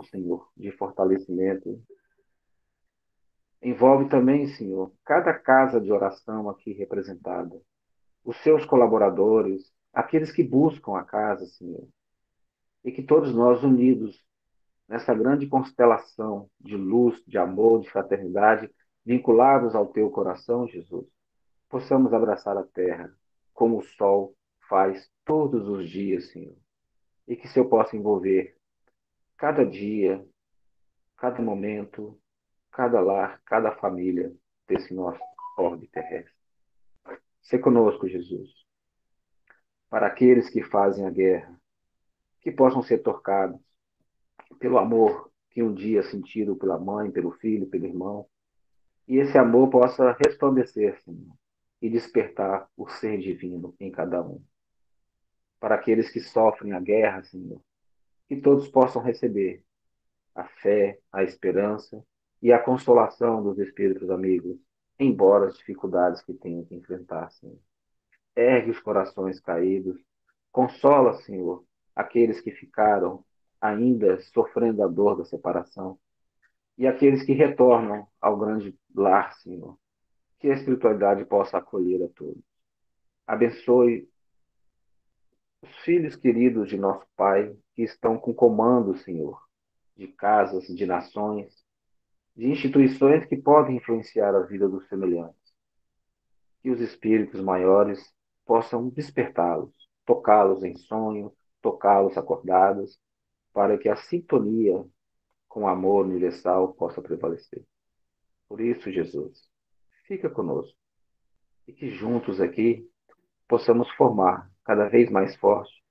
Senhor, de fortalecimento. Envolve também, Senhor, cada casa de oração aqui representada, os seus colaboradores, aqueles que buscam a casa, Senhor, e que todos nós unidos nessa grande constelação de luz, de amor, de fraternidade, vinculados ao teu coração, Jesus, possamos abraçar a terra como o sol faz todos os dias, Senhor, e que se eu possa envolver cada dia, cada momento, cada lar, cada família desse nosso orbe terrestre. Se conosco, Jesus, para aqueles que fazem a guerra, que possam ser tocados pelo amor que um dia sentiram pela mãe, pelo filho, pelo irmão, e esse amor possa resplandecer, Senhor, e despertar o ser divino em cada um. Para aqueles que sofrem a guerra, Senhor, que todos possam receber a fé, a esperança e a consolação dos espíritos amigos, embora as dificuldades que tenham que enfrentar, Senhor. Ergue os corações caídos, consola, Senhor, aqueles que ficaram ainda sofrendo a dor da separação e aqueles que retornam ao grande lar, Senhor. Que a espiritualidade possa acolher a todos. Abençoe os filhos queridos de nosso Pai que estão com comando, Senhor, de casas, de nações, de instituições que podem influenciar a vida dos semelhantes. Que os espíritos maiores possam despertá-los, tocá-los em sonho, tocá-los acordados, para que a sintonia com o amor universal possa prevalecer. Por isso, Jesus, fica conosco e que juntos aqui possamos formar cada vez mais forte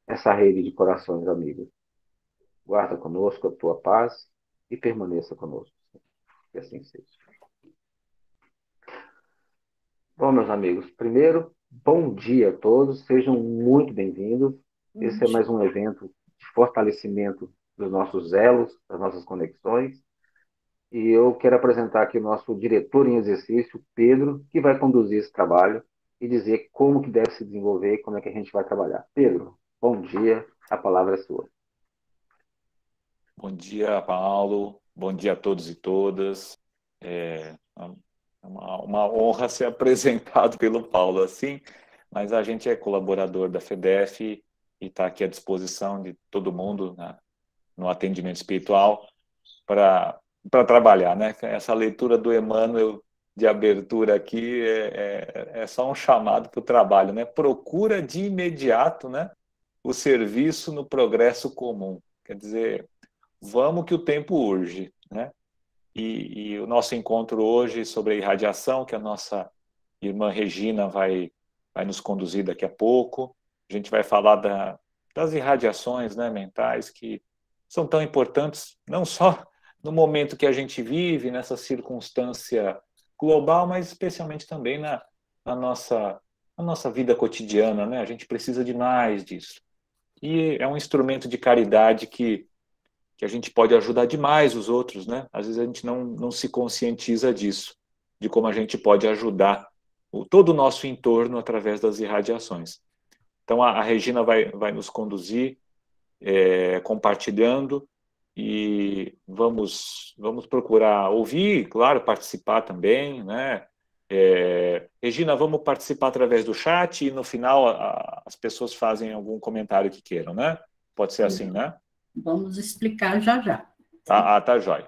essa rede de corações amigos. Guarda conosco a tua paz e permaneça conosco. Que assim seja. Bom, meus amigos, primeiro, bom dia a todos, sejam muito bem-vindos. Esse é mais um evento de fortalecimento dos nossos elos, das nossas conexões. E eu quero apresentar aqui o nosso diretor em exercício, Pedro, que vai conduzir esse trabalho e dizer como que deve se desenvolver e como é que a gente vai trabalhar. Pedro, bom dia, a palavra é sua. Bom dia, Paulo. Bom dia a todos e todas. É uma honra ser apresentado pelo Paulo assim, mas a gente é colaborador da FEDEF e está aqui à disposição de todo mundo no atendimento espiritual para trabalhar, né? Essa leitura do Emmanuel de abertura aqui é só um chamado para o trabalho, né? Procura de imediato, né, o serviço no progresso comum. Quer dizer, vamos que o tempo urge, né? E o nosso encontro hoje sobre a irradiação, que a nossa irmã Regina vai nos conduzir daqui a pouco. A gente vai falar das irradiações, né, mentais, que são tão importantes, não só no momento que a gente vive, nessa circunstância global, mas especialmente também na nossa vida cotidiana, né? A gente precisa de mais disso. E é um instrumento de caridade que a gente pode ajudar demais os outros, né? Às vezes a gente não se conscientiza disso, de como a gente pode ajudar todo o nosso entorno através das irradiações. Então a Regina vai nos conduzir, compartilhando, e vamos procurar ouvir, claro, participar também, né? Regina, vamos participar através do chat e no final as pessoas fazem algum comentário que queiram, né? Pode ser assim, né? Vamos explicar já já. Tá jóia.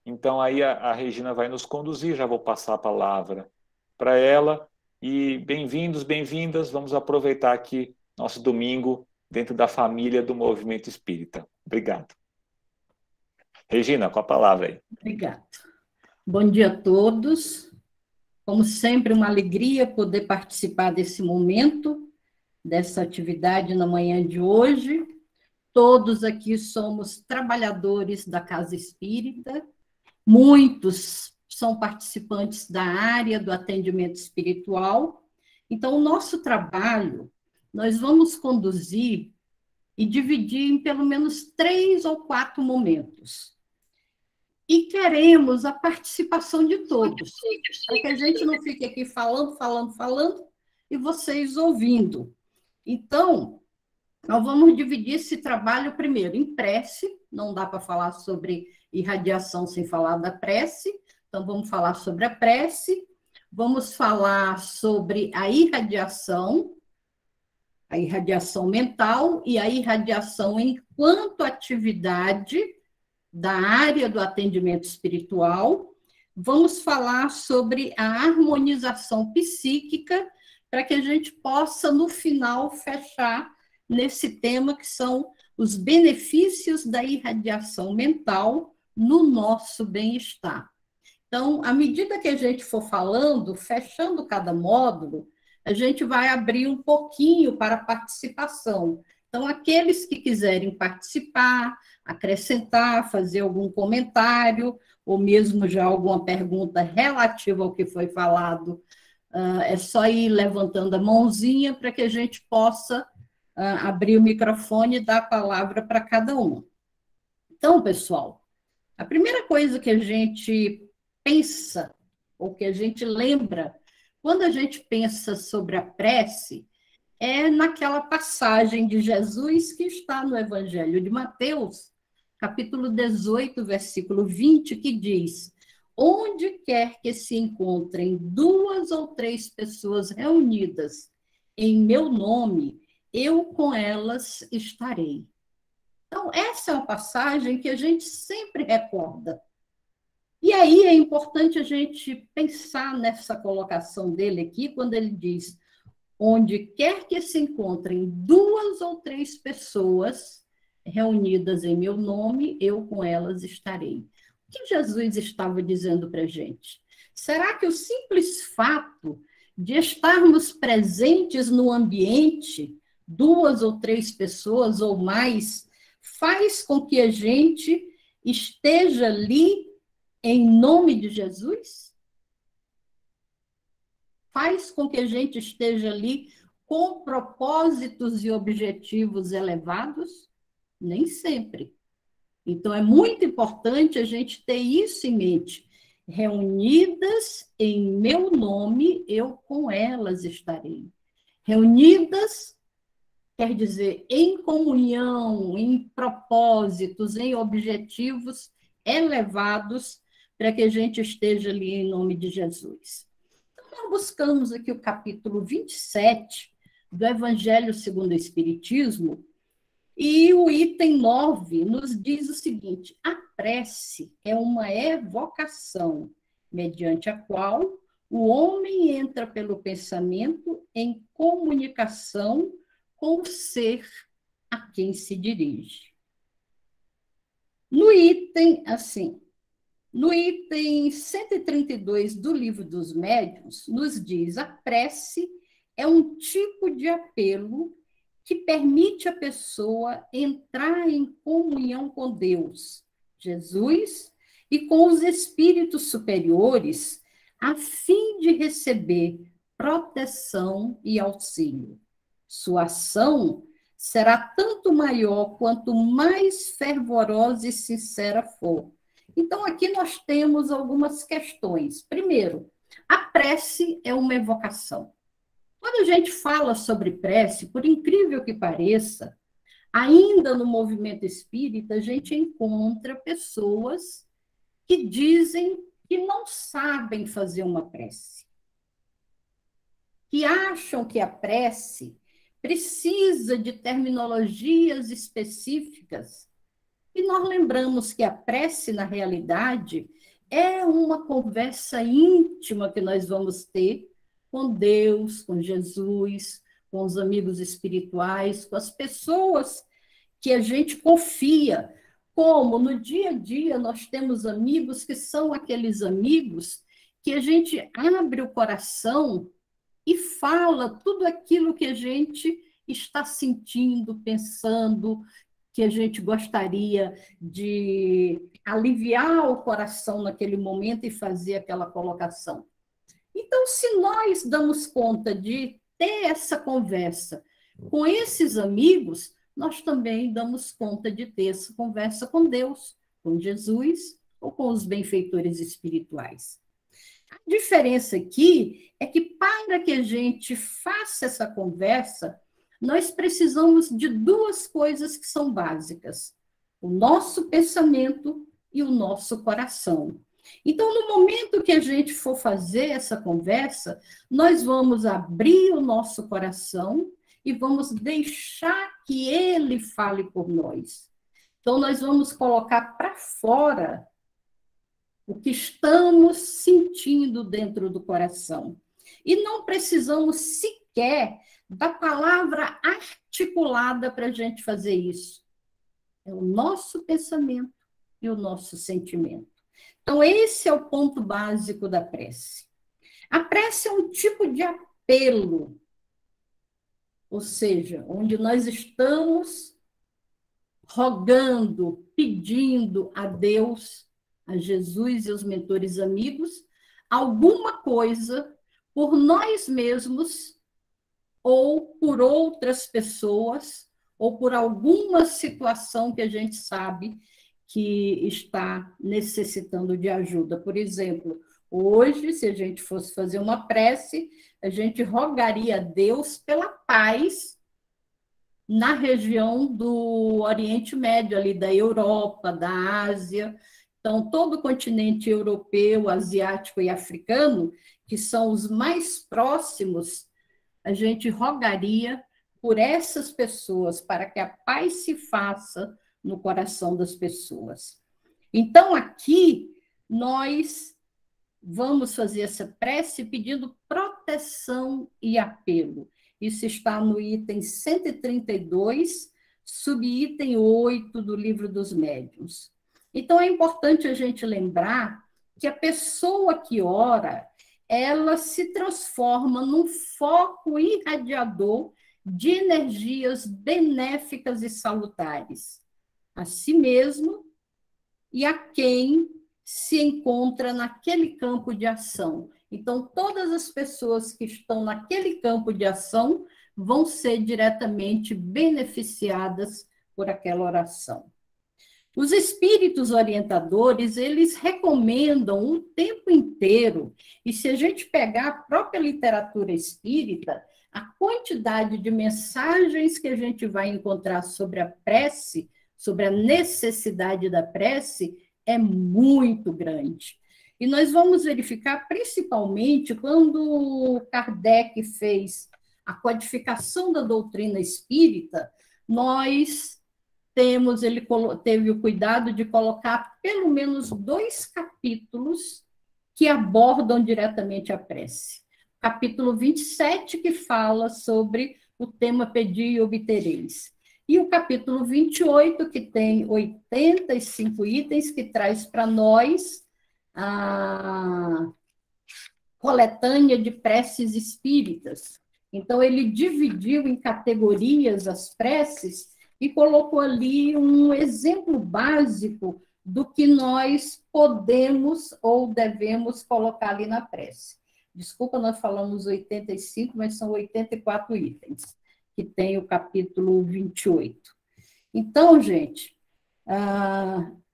Então, aí a Regina vai nos conduzir, já vou passar a palavra para ela. E bem-vindos, bem-vindas, vamos aproveitar aqui nosso domingo dentro da família do Movimento Espírita. Obrigado. Regina, com a palavra aí. Obrigada. Bom dia a todos. Como sempre, uma alegria poder participar desse momento, dessa atividade na manhã de hoje. Todos aqui somos trabalhadores da Casa Espírita, muitos são participantes da área do atendimento espiritual. Então, o nosso trabalho, nós vamos conduzir e dividir em pelo menos 3 ou 4 momentos. E queremos a participação de todos, para que a gente não fique aqui falando, e vocês ouvindo. Então, Nós vamos dividir esse trabalho primeiro em prece, não dá para falar sobre irradiação sem falar da prece, então vamos falar sobre a prece, vamos falar sobre a irradiação mental e a irradiação enquanto atividade da área do atendimento espiritual. Vamos falar sobre a harmonização psíquica, para que a gente possa, no final, fechar nesse tema que são os benefícios da irradiação mental no nosso bem-estar. Então, à medida que a gente for falando, fechando cada módulo, a gente vai abrir um pouquinho para a participação. Então, aqueles que quiserem participar, acrescentar, fazer algum comentário, ou mesmo já alguma pergunta relativa ao que foi falado, é só ir levantando a mãozinha para que a gente possa abrir o microfone e dar a palavra para cada um. Então, pessoal, a primeira coisa que a gente pensa, ou que a gente lembra, quando a gente pensa sobre a prece, é naquela passagem de Jesus que está no Evangelho de Mateus, capítulo 18, versículo 20, que diz: onde quer que se encontrem 2 ou 3 pessoas reunidas em meu nome, eu com elas estarei. Então, essa é uma passagem que a gente sempre recorda. E aí é importante a gente pensar nessa colocação dele aqui, quando ele diz: onde quer que se encontrem 2 ou 3 pessoas reunidas em meu nome, eu com elas estarei. O que Jesus estava dizendo para a gente? Será que o simples fato de estarmos presentes no ambiente, 2 ou 3 pessoas ou mais, faz com que a gente esteja ali em nome de Jesus? Faz com que a gente esteja ali com propósitos e objetivos elevados? Nem sempre. Então, é muito importante a gente ter isso em mente. Reunidas em meu nome, eu com elas estarei. Reunidas quer dizer em comunhão, em propósitos, em objetivos elevados, para que a gente esteja ali em nome de Jesus. Então, nós buscamos aqui o capítulo 27 do Evangelho segundo o Espiritismo, e o item 9 nos diz o seguinte: a prece é uma evocação, mediante a qual o homem entra pelo pensamento em comunicação com o ser a quem se dirige. No item 132 do Livro dos Médiuns, nos diz: a prece é um tipo de apelo que permite à pessoa entrar em comunhão com Deus, Jesus e com os espíritos superiores, a fim de receber proteção e auxílio. Sua ação será tanto maior quanto mais fervorosa e sincera for. Então, aqui nós temos algumas questões. Primeiro, a prece é uma evocação. Quando a gente fala sobre prece, por incrível que pareça, ainda no movimento espírita, a gente encontra pessoas que dizem que não sabem fazer uma prece, que acham que a prece precisa de terminologias específicas. E nós lembramos que a prece, na realidade, é uma conversa íntima que nós vamos ter com Deus, com Jesus, com os amigos espirituais, com as pessoas que a gente confia. Como no dia a dia nós temos amigos que são aqueles amigos que a gente abre o coração e fala tudo aquilo que a gente está sentindo, pensando, que a gente gostaria de aliviar o coração naquele momento e fazer aquela colocação. Então, se nós damos conta de ter essa conversa com esses amigos, nós também damos conta de ter essa conversa com Deus, com Jesus ou com os benfeitores espirituais. A diferença aqui é que, para que a gente faça essa conversa, nós precisamos de duas coisas que são básicas: o nosso pensamento e o nosso coração. Então, no momento que a gente for fazer essa conversa, nós vamos abrir o nosso coração e vamos deixar que ele fale por nós. Então, nós vamos colocar para fora o que estamos sentindo dentro do coração. E não precisamos sequer da palavra articulada para a gente fazer isso. É o nosso pensamento e o nosso sentimento. Então, esse é o ponto básico da prece. A prece é um tipo de apelo, ou seja, onde nós estamos rogando, pedindo a Deus, a Jesus e os mentores amigos, alguma coisa por nós mesmos ou por outras pessoas, ou por alguma situação que a gente sabe que está necessitando de ajuda. Por exemplo, hoje, se a gente fosse fazer uma prece, a gente rogaria a Deus pela paz na região do Oriente Médio, ali da Europa, da Ásia. Então, todo o continente europeu, asiático e africano, que são os mais próximos, a gente rogaria por essas pessoas, para que a paz se faça no coração das pessoas. Então, aqui, nós vamos fazer essa prece pedindo proteção e apelo. Isso está no item 132, subitem 8 do Livro dos Médiuns. Então, é importante a gente lembrar que a pessoa que ora, ela se transforma num foco irradiador de energias benéficas e salutares a si mesmo e a quem se encontra naquele campo de ação. Então, todas as pessoas que estão naquele campo de ação vão ser diretamente beneficiadas por aquela oração. Os espíritos orientadores, eles recomendam o tempo inteiro, e se a gente pegar a própria literatura espírita, a quantidade de mensagens que a gente vai encontrar sobre a prece, sobre a necessidade da prece, é muito grande. E nós vamos verificar, principalmente, quando Kardec fez a codificação da doutrina espírita, ele teve o cuidado de colocar pelo menos 2 capítulos que abordam diretamente a prece. Capítulo 27, que fala sobre o tema Pedi e Obtereis. E o capítulo 28, que tem 85 itens, que traz para nós a coletânea de preces espíritas. Então, ele dividiu em categorias as preces e colocou ali um exemplo básico do que nós podemos ou devemos colocar ali na prece. Desculpa, nós falamos 85, mas são 84 itens, que tem o capítulo 28. Então, gente,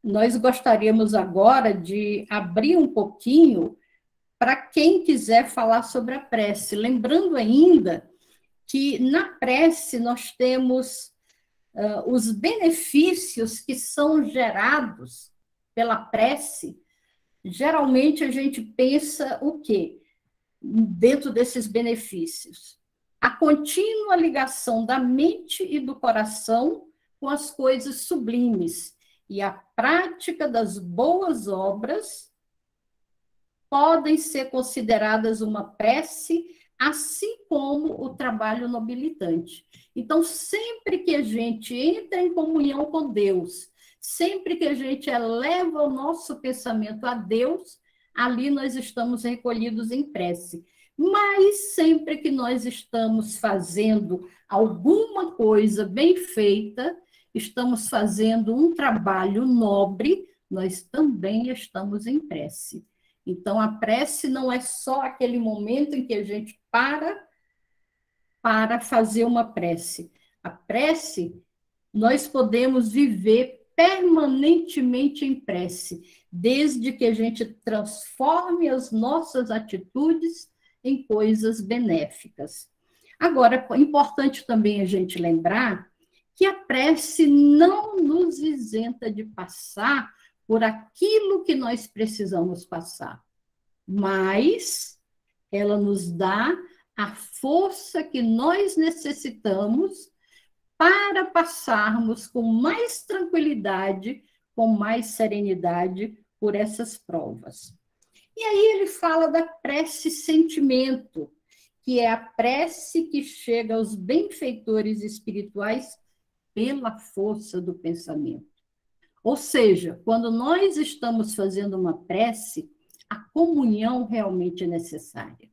nós gostaríamos agora de abrir um pouquinho para quem quiser falar sobre a prece. Lembrando ainda que na prece nós temos os benefícios que são gerados pela prece. Geralmente a gente pensa o quê? Dentro desses benefícios. A contínua ligação da mente e do coração com as coisas sublimes e a prática das boas obras podem ser consideradas uma prece, assim como o trabalho nobilitante. Então, sempre que a gente entra em comunhão com Deus, sempre que a gente eleva o nosso pensamento a Deus, ali nós estamos recolhidos em prece. Mas sempre que nós estamos fazendo alguma coisa bem feita, estamos fazendo um trabalho nobre, nós também estamos em prece. Então, a prece não é só aquele momento em que a gente para fazer uma prece. A prece, nós podemos viver permanentemente em prece, desde que a gente transforme as nossas atitudes em coisas benéficas. Agora, é importante também a gente lembrar que a prece não nos isenta de passar por aquilo que nós precisamos passar, mas ela nos dá a força que nós necessitamos para passarmos com mais tranquilidade, com mais serenidade por essas provas. E aí ele fala da prece sentimento, que é a prece que chega aos benfeitores espirituais pela força do pensamento. Ou seja, quando nós estamos fazendo uma prece, a comunhão realmente é necessária.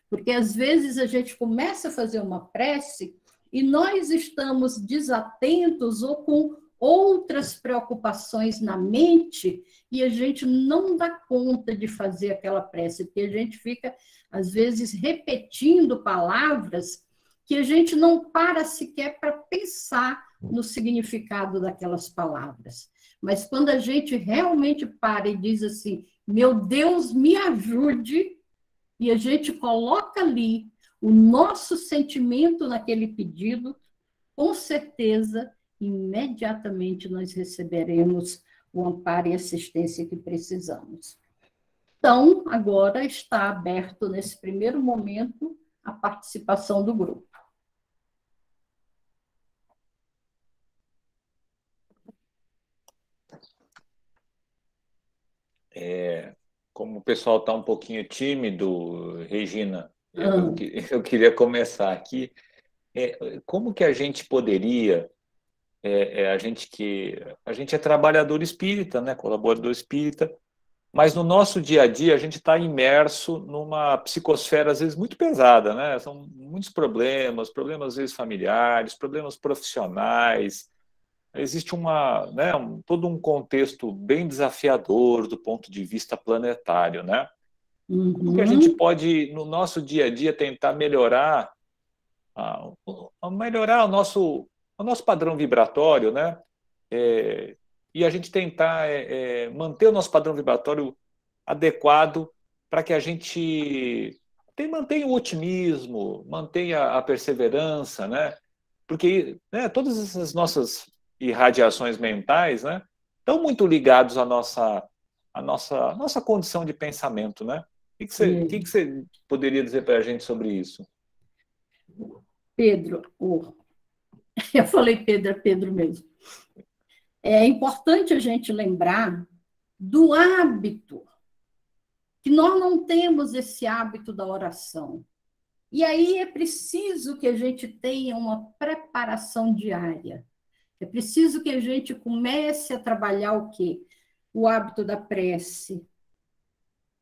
Porque às vezes a gente começa a fazer uma prece e nós estamos desatentos ou com outras preocupações na mente e a gente não dá conta de fazer aquela prece, porque a gente fica, às vezes, repetindo palavras que a gente não para sequer para pensar no significado daquelas palavras. Mas quando a gente realmente para e diz assim, meu Deus, me ajude, e a gente coloca ali o nosso sentimento naquele pedido, com certeza, imediatamente nós receberemos o amparo e assistência que precisamos. Então, agora está aberto, nesse primeiro momento, a participação do grupo. Como o pessoal está um pouquinho tímido, Regina, eu queria começar aqui. Como que a gente poderia, a gente é trabalhador espírita, né, colaborador espírita, mas no nosso dia a dia a gente está imerso numa psicosfera às vezes muito pesada, né? São muitos problemas às vezes familiares, problemas profissionais. Existe todo um contexto bem desafiador do ponto de vista planetário, né? Como que a gente pode, no nosso dia a dia, tentar melhorar o nosso padrão vibratório, né? E a gente tentar manter o nosso padrão vibratório adequado para que a gente mantenha o otimismo, mantenha a perseverança, né? Porque, né, todas essas nossas irradiações mentais, né, estão muito ligados à nossa condição de pensamento, né? O que você poderia dizer para a gente sobre isso? Pedro, eu falei Pedro, é Pedro mesmo. É importante a gente lembrar do hábito, que nós não temos esse hábito da oração. E aí é preciso que a gente tenha uma preparação diária. É preciso que a gente comece a trabalhar o quê? O hábito da prece,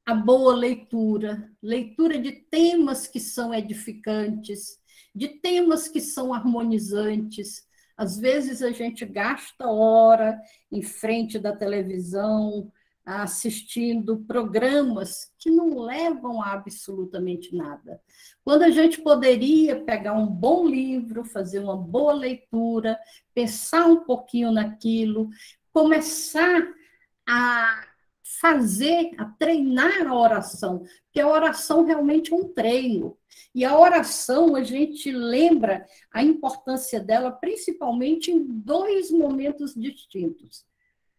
a boa leitura, leitura de temas que são edificantes, de temas que são harmonizantes. Às vezes a gente gasta hora em frente da televisão, assistindo programas que não levam a absolutamente nada. Quando a gente poderia pegar um bom livro, fazer uma boa leitura, pensar um pouquinho naquilo, começar a a treinar a oração, porque a oração realmente é um treino. E a oração, a gente lembra a importância dela, principalmente em dois momentos distintos.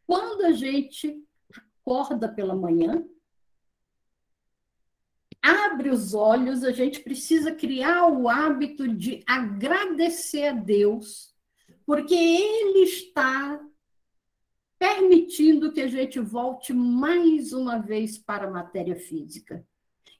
Quando a gente acorda pela manhã, abre os olhos, a gente precisa criar o hábito de agradecer a Deus, porque Ele está permitindo que a gente volte mais uma vez para a matéria física.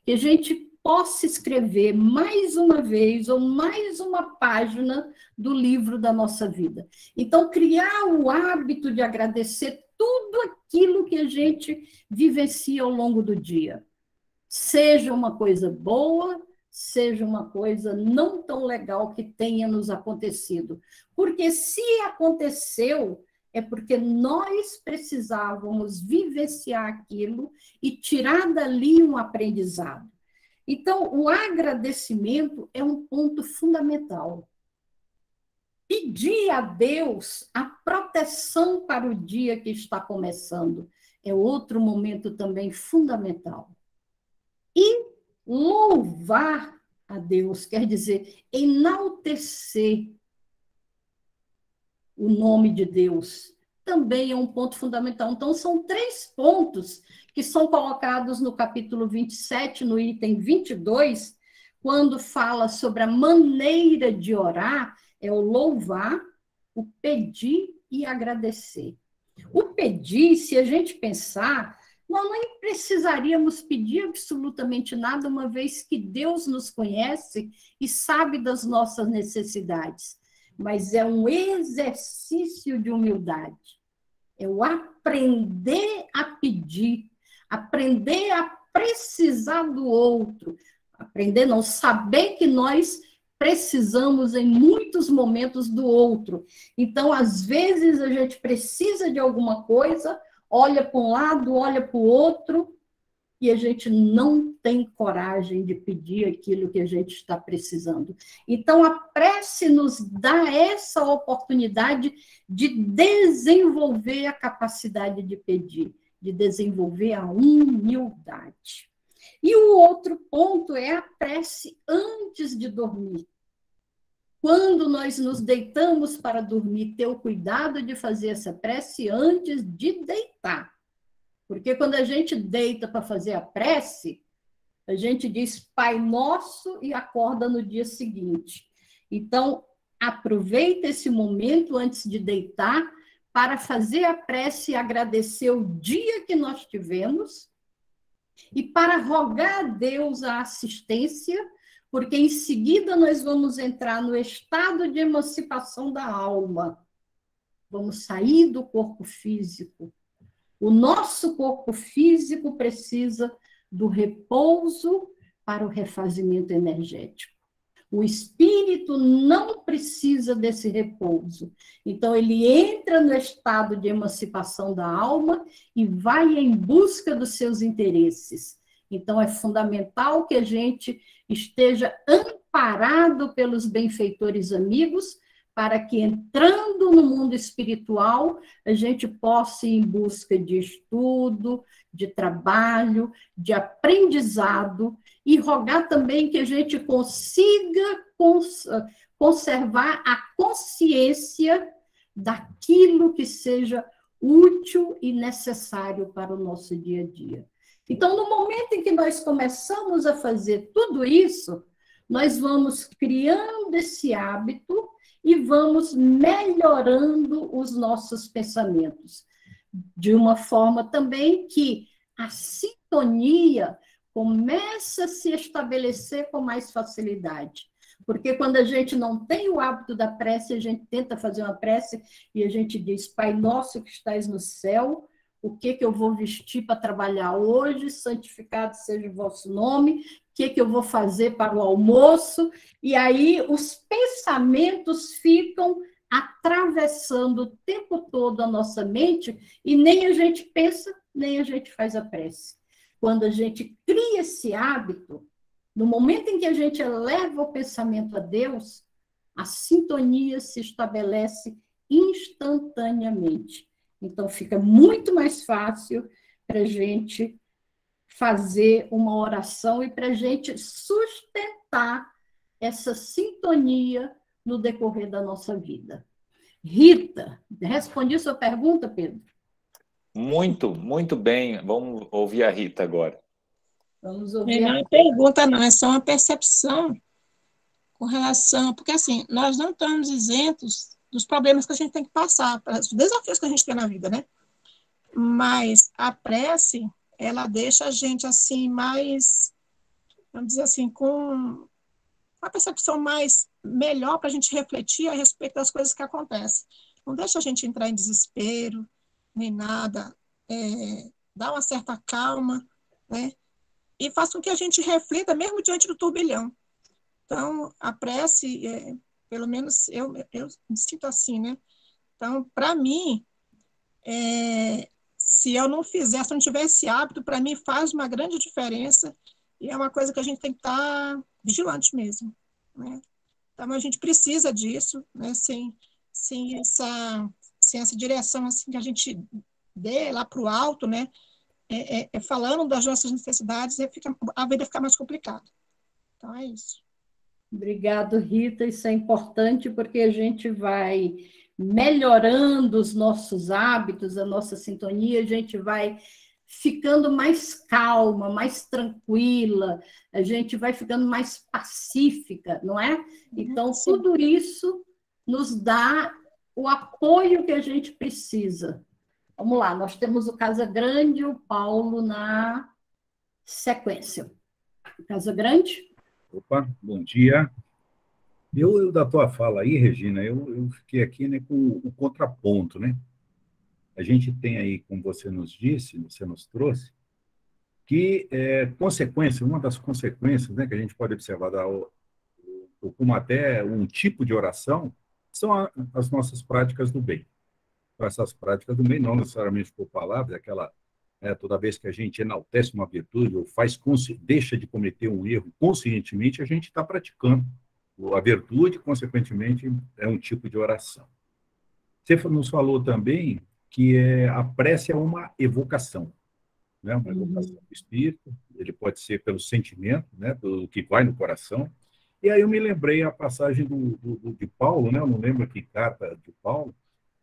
Que a gente possa escrever mais uma vez ou mais uma página do livro da nossa vida. Então, criar o hábito de agradecer tudo aquilo que a gente vivencia ao longo do dia. Seja uma coisa boa, seja uma coisa não tão legal que tenha nos acontecido. Porque se aconteceu, é porque nós precisávamos vivenciar aquilo e tirar dali um aprendizado. Então, o agradecimento é um ponto fundamental. Pedir a Deus a proteção para o dia que está começando é outro momento também fundamental. E louvar a Deus, quer dizer, enaltecer o nome de Deus, também é um ponto fundamental. Então, são 3 pontos que são colocados no capítulo 27, no item 22, quando fala sobre a maneira de orar, é o louvar, o pedir e agradecer. O pedir, se a gente pensar, nós nem precisaríamos pedir absolutamente nada, uma vez que Deus nos conhece e sabe das nossas necessidades. Mas é um exercício de humildade. É o aprender a pedir, aprender a precisar do outro, aprender não, saber que nós precisamos em muitos momentos do outro. Então, às vezes, a gente precisa de alguma coisa, olha para um lado, olha para o outro, e a gente não tem coragem de pedir aquilo que a gente está precisando. Então, a prece nos dá essa oportunidade de desenvolver a capacidade de pedir, de desenvolver a humildade. E o outro ponto é a prece antes de dormir. Quando nós nos deitamos para dormir, ter o cuidado de fazer essa prece antes de deitar. Porque quando a gente deita para fazer a prece, a gente diz Pai Nosso e acorda no dia seguinte. Então, aproveita esse momento antes de deitar para fazer a prece e agradecer o dia que nós tivemos e para rogar a Deus a assistência, porque em seguida nós vamos entrar no estado de emancipação da alma. Vamos sair do corpo físico. O nosso corpo físico precisa do repouso para o refazimento energético. O espírito não precisa desse repouso. Então, ele entra no estado de emancipação da alma e vai em busca dos seus interesses. Então, é fundamental que a gente esteja amparado pelos benfeitores amigos, para que, entrando no mundo espiritual, a gente possa ir em busca de estudo, de trabalho, de aprendizado, e rogar também que a gente consiga conservar a consciência daquilo que seja útil e necessário para o nosso dia a dia. Então, no momento em que nós começamos a fazer tudo isso, nós vamos criando esse hábito e vamos melhorando os nossos pensamentos, de uma forma também que a sintonia começa a se estabelecer com mais facilidade. Porque quando a gente não tem o hábito da prece, a gente tenta fazer uma prece e a gente diz, Pai Nosso que estás no céu, o que eu vou vestir para trabalhar hoje, santificado seja o vosso nome, o que eu vou fazer para o almoço, e aí os pensamentos ficam atravessando o tempo todo a nossa mente, e nem a gente pensa, nem a gente faz a prece. Quando a gente cria esse hábito, no momento em que a gente eleva o pensamento a Deus, a sintonia se estabelece instantaneamente. Então, fica muito mais fácil para a gente fazer uma oração e para a gente sustentar essa sintonia no decorrer da nossa vida. Rita, respondi sua pergunta, Pedro? Muito bem. Vamos ouvir a Rita agora. Vamos ouvir. Não é pergunta, não, é só uma percepção com relação, porque assim, nós não estamos isentos dos problemas que a gente tem que passar, os desafios que a gente tem na vida, né? Mas a prece, ela deixa a gente assim mais, vamos dizer assim, com uma percepção mais melhor para a gente refletir a respeito das coisas que acontecem. Não deixa a gente entrar em desespero, nem nada, dá uma certa calma, né? E faz com que a gente reflita mesmo diante do turbilhão. Então, a prece, pelo menos eu me sinto assim, né? Então, para mim, se eu não fizer, se eu não tiver esse hábito, para mim faz uma grande diferença e é uma coisa que a gente tem que estar vigilante mesmo, né? Então, a gente precisa disso, né? Sem essa direção assim, que a gente dê lá para o alto, né? Falando das nossas necessidades, a vida fica mais complicada. Então, é isso. Obrigado, Rita. Isso é importante porque a gente vai melhorando os nossos hábitos, a nossa sintonia, a gente vai ficando mais calma, mais tranquila, a gente vai ficando mais pacífica, não é? Então, Sim. tudo isso nos dá o apoio que a gente precisa. Vamos lá, nós temos o Casagrande e o Paulo na sequência. Casagrande? Opa, bom dia. Eu da tua fala aí, Regina, eu fiquei aqui, né, com o contraponto, né? A gente tem aí, como você nos disse, você nos trouxe, que consequência, uma das consequências, né, que a gente pode observar como até um tipo de oração, são as nossas práticas do bem. Essas práticas do bem, não necessariamente por palavras, toda vez que a gente enaltece uma virtude ou deixa de cometer um erro conscientemente, a gente está praticando a virtude, consequentemente, é um tipo de oração. Você nos falou também que a prece é uma evocação, né? Uma evocação do espírito, ele pode ser pelo sentimento, né? Pelo que vai no coração. E aí eu me lembrei a passagem de Paulo, né? Eu não lembro que carta de Paulo,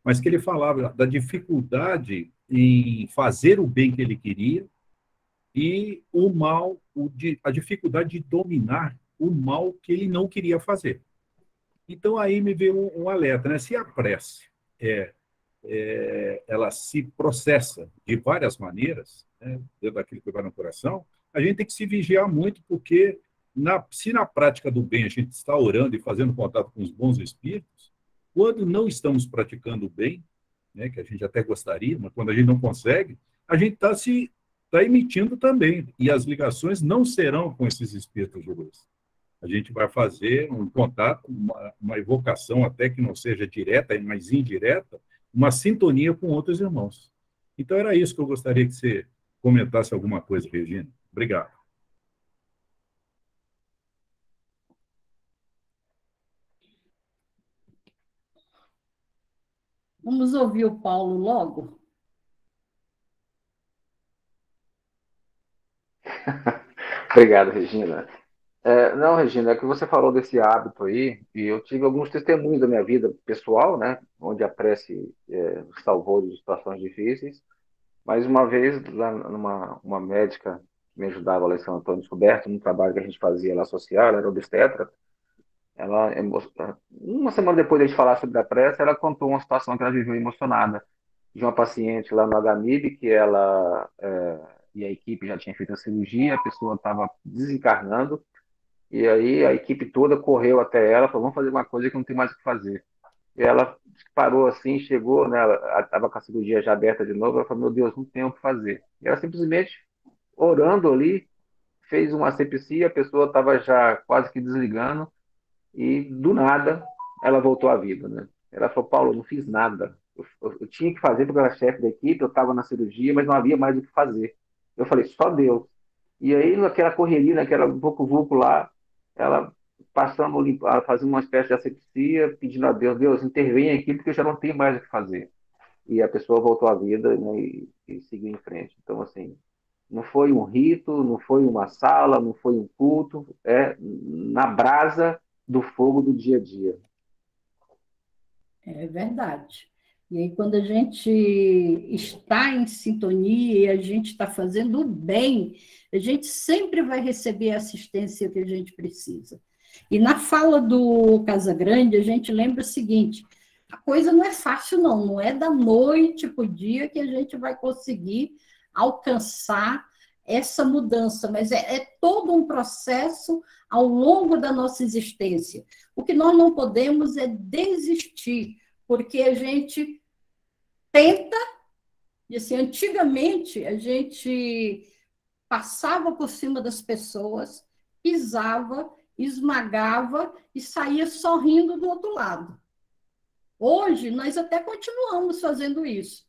mas que ele falava da dificuldade em fazer o bem que ele queria e o mal, a dificuldade de dominar o mal que ele não queria fazer. Então, aí me veio um alerta, né? Se a prece ela se processa de várias maneiras, né, dentro daquilo que vai no coração, a gente tem que se vigiar muito, porque se na prática do bem a gente está orando e fazendo contato com os bons espíritos, quando não estamos praticando o bem, né, que a gente até gostaria, mas quando a gente não consegue, a gente está emitindo também, e as ligações não serão com esses espíritos de luz. A gente vai fazer um contato, uma evocação, até que não seja direta, mas indireta, uma sintonia com outros irmãos. Então, era isso que eu gostaria que você comentasse alguma coisa, Regina. Obrigado. Vamos ouvir o Paulo logo? Obrigado, Regina. Não, Regina, é que você falou desse hábito aí, e eu tive alguns testemunhos da minha vida pessoal, né, onde a prece salvou de situações difíceis, mas uma vez, lá uma médica que me ajudava lá em São Antônio Descoberto, num trabalho que a gente fazia lá social, ela era obstetra, ela, uma semana depois de a gente falar sobre a prece, ela contou uma situação que ela viveu emocionada, de uma paciente lá no HMIB, que ela e a equipe já tinha feito a cirurgia, a pessoa estava desencarnando, e aí a equipe toda correu até ela, falou, vamos fazer uma coisa que não tem mais o que fazer. E ela parou assim, chegou, né, ela estava com a cirurgia já aberta de novo, ela falou, meu Deus, não tem o que fazer. E ela simplesmente, orando ali, fez uma asepsia, a pessoa estava já quase que desligando, e do nada ela voltou à vida, né? Ela falou, Paulo, eu não fiz nada. Eu tinha que fazer porque eu era chefe da equipe, eu estava na cirurgia, mas não havia mais o que fazer. Eu falei, só Deus. E aí, naquela correria, naquela vucu-vucu lá, ela passando, fazendo uma espécie de asepsia, pedindo a Deus, Deus, intervenha aqui porque eu já não tenho mais o que fazer. E a pessoa voltou à vida, né, e seguiu em frente. Então, assim, não foi um rito, não foi uma sala, não foi um culto, é na brasa do fogo do dia a dia. É verdade. E aí, quando a gente está em sintonia e a gente está fazendo o bem, a gente sempre vai receber a assistência que a gente precisa. E na fala do Casagrande, a gente lembra o seguinte, a coisa não é fácil, não. Não é da noite para o dia que a gente vai conseguir alcançar essa mudança, mas é todo um processo ao longo da nossa existência. O que nós não podemos é desistir, porque a gente tenta, e assim, antigamente a gente passava por cima das pessoas, pisava, esmagava e saía sorrindo do outro lado. Hoje, nós até continuamos fazendo isso,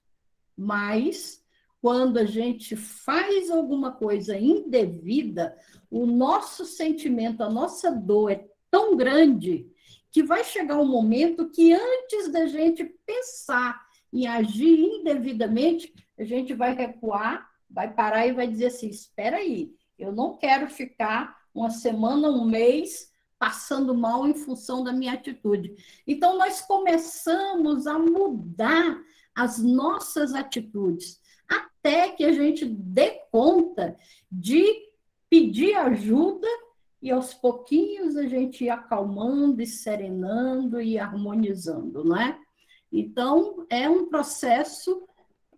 mas quando a gente faz alguma coisa indevida, o nosso sentimento, a nossa dor é tão grande que vai chegar um momento que antes da gente pensar em agir indevidamente, a gente vai recuar, vai parar e vai dizer assim, espera aí, eu não quero ficar uma semana, um mês passando mal em função da minha atitude. Então, nós começamos a mudar as nossas atitudes, até que a gente dê conta de pedir ajuda e, aos pouquinhos, a gente ir acalmando e serenando e harmonizando, não é? Então, é um processo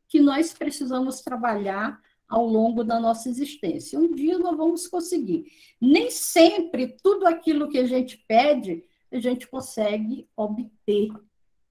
que nós precisamos trabalhar ao longo da nossa existência. Um dia nós vamos conseguir. Nem sempre tudo aquilo que a gente pede, a gente consegue obter,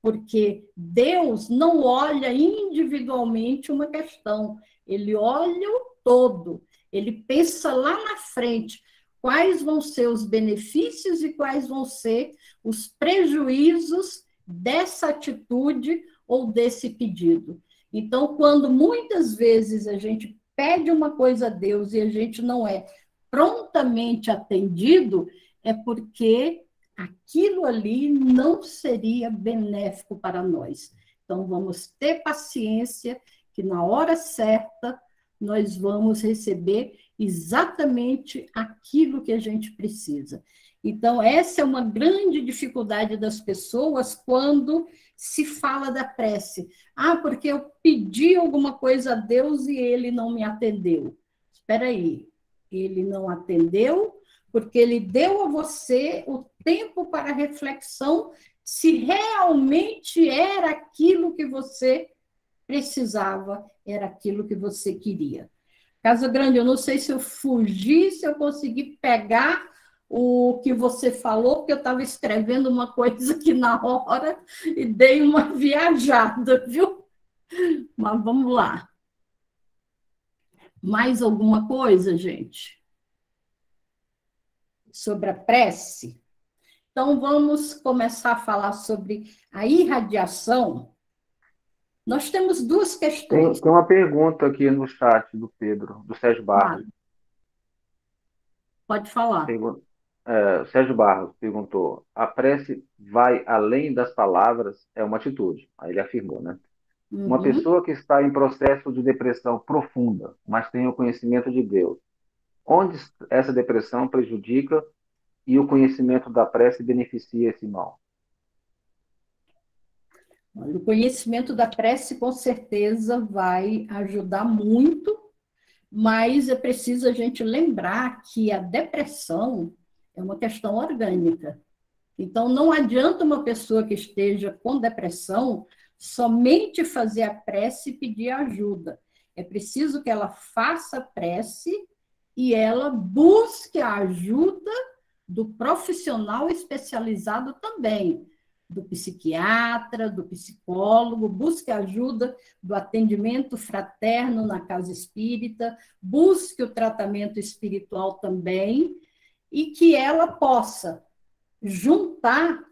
porque Deus não olha individualmente uma questão, ele olha o todo, ele pensa lá na frente quais vão ser os benefícios e quais vão ser os prejuízos dessa atitude ou desse pedido. Então, quando muitas vezes a gente pede uma coisa a Deus e a gente não é prontamente atendido, é porque aquilo ali não seria benéfico para nós. Então, vamos ter paciência, que na hora certa nós vamos receber exatamente aquilo que a gente precisa. Então, essa é uma grande dificuldade das pessoas quando se fala da prece. Ah, porque eu pedi alguma coisa a Deus e ele não me atendeu. Espera aí, ele não atendeu porque ele deu a você o tempo para reflexão se realmente era aquilo que você precisava, era aquilo que você queria. Casa Grande, eu não sei se eu fugi, se eu consegui pegar o que você falou, porque eu estava escrevendo uma coisa aqui na hora e dei uma viajada, viu? Mas vamos lá. Mais alguma coisa, gente? Sobre a prece? Então, vamos começar a falar sobre a irradiação. Nós temos duas questões. Tem uma pergunta aqui no chat do Pedro, do Sérgio Barros. Pode falar. Sérgio Barros perguntou: a prece vai além das palavras? É uma atitude. Aí ele afirmou, né? Uma pessoa que está em processo de depressão profunda, mas tem o conhecimento de Deus, onde essa depressão prejudica e o conhecimento da prece beneficia esse mal? O conhecimento da prece, com certeza, vai ajudar muito, mas é preciso a gente lembrar que a depressão é uma questão orgânica. Então, não adianta uma pessoa que esteja com depressão somente fazer a prece e pedir ajuda. É preciso que ela faça a prece e ela busque a ajuda do profissional especializado também, do psiquiatra, do psicólogo, busque a ajuda do atendimento fraterno na casa espírita, busque o tratamento espiritual também, e que ela possa juntar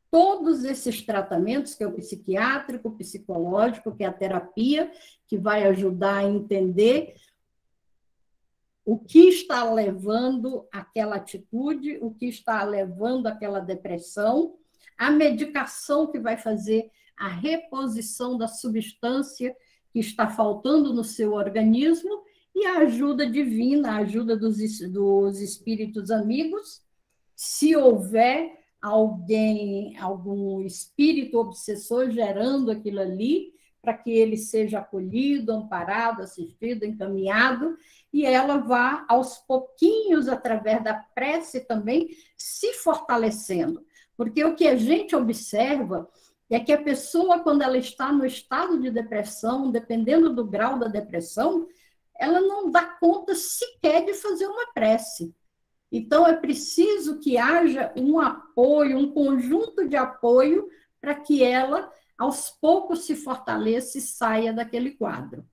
todos esses tratamentos, que é o psiquiátrico, o psicológico, que é a terapia, que vai ajudar a entender o que está levando aquela atitude, o que está levando aquela depressão, a medicação que vai fazer a reposição da substância que está faltando no seu organismo e a ajuda divina, a ajuda dos espíritos amigos, se houver algum espírito obsessor gerando aquilo ali, para que ele seja acolhido, amparado, assistido, encaminhado, e ela vá, aos pouquinhos, através da prece também, se fortalecendo. Porque o que a gente observa é que a pessoa, quando ela está no estado de depressão, dependendo do grau da depressão, ela não dá conta sequer de fazer uma prece. Então, é preciso que haja um apoio, um conjunto de apoio, para que ela, aos poucos, se fortaleça e saia daquele quadro.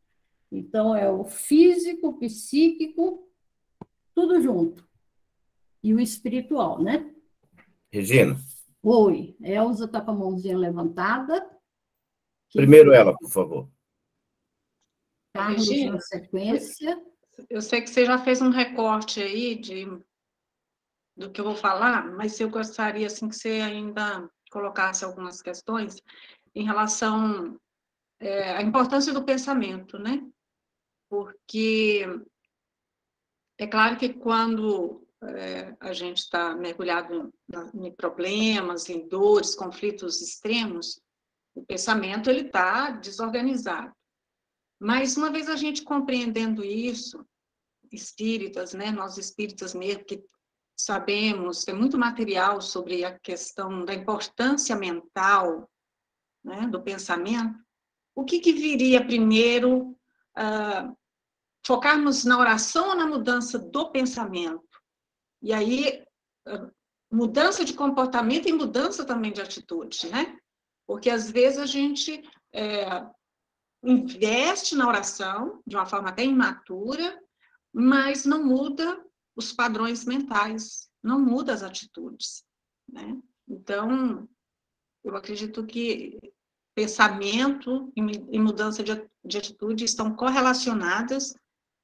Então, é o físico, o psíquico, tudo junto. E o espiritual, né? Regina. Oi, Elza está com a mãozinha levantada. Primeiro ela, por favor. Carlos, Regina, na sequência. Eu sei que você já fez um recorte aí do que eu vou falar, mas eu gostaria assim, que você ainda colocasse algumas questões em relação à importância do pensamento, né? Porque é claro que quando a gente está mergulhado em problemas, em dores, conflitos extremos, o pensamento ele está desorganizado. Mas uma vez a gente compreendendo isso, espíritas, né, nós espíritas mesmo, que sabemos, tem muito material sobre a questão da importância mental, né, do pensamento, o que viria primeiro, focarmos na oração ou na mudança do pensamento? E aí, mudança de comportamento e mudança também de atitude, né? Porque às vezes a gente investe na oração de uma forma até imatura, mas não muda os padrões mentais, não muda as atitudes, né? Então, eu acredito que pensamento e mudança de atitude estão correlacionadas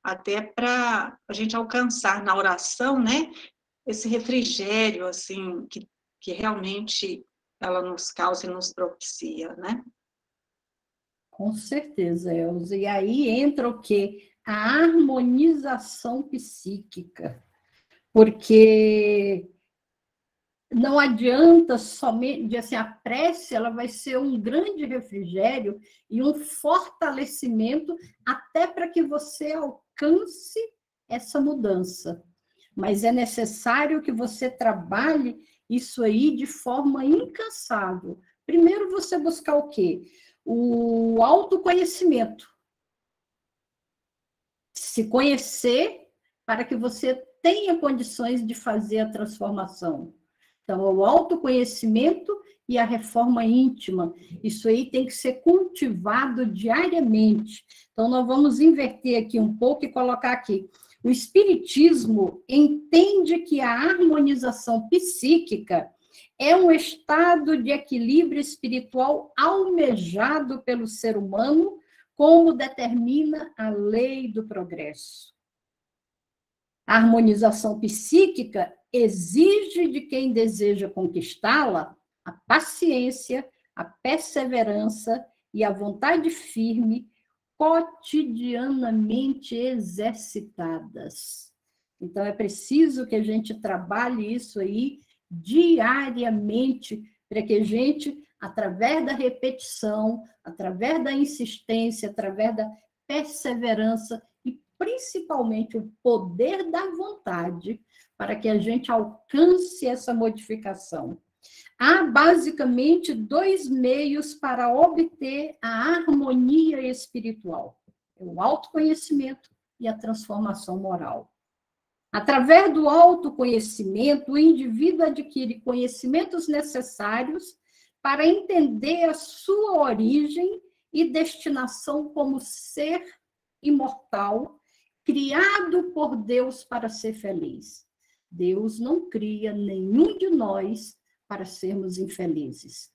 até para a gente alcançar na oração, né, esse refrigério, assim, que realmente ela nos causa e nos propicia, né? Com certeza, Elza. E aí entra o quê? A harmonização psíquica. Porque não adianta somente, assim, a prece, ela vai ser um grande refrigério e um fortalecimento até para que você alcance essa mudança. Mas é necessário que você trabalhe isso aí de forma incansável. Primeiro, você buscar o quê? O autoconhecimento. Se conhecer para que você tenha condições de fazer a transformação. Então, o autoconhecimento e a reforma íntima, isso aí tem que ser cultivado diariamente. Então, nós vamos inverter aqui um pouco e colocar aqui. O Espiritismo entende que a harmonização psíquica é um estado de equilíbrio espiritual almejado pelo ser humano, como determina a lei do progresso. A harmonização psíquica exige de quem deseja conquistá-la a paciência, a perseverança e a vontade firme, cotidianamente exercitadas. Então, é preciso que a gente trabalhe isso aí diariamente, para que a gente, através da repetição, através da insistência, através da perseverança e principalmente o poder da vontade, para que a gente alcance essa modificação. Há basicamente 2 meios para obter a harmonia espiritual: o autoconhecimento e a transformação moral. Através do autoconhecimento, o indivíduo adquire conhecimentos necessários para entender a sua origem e destinação como ser imortal, criado por Deus para ser feliz. Deus não cria nenhum de nós para sermos infelizes.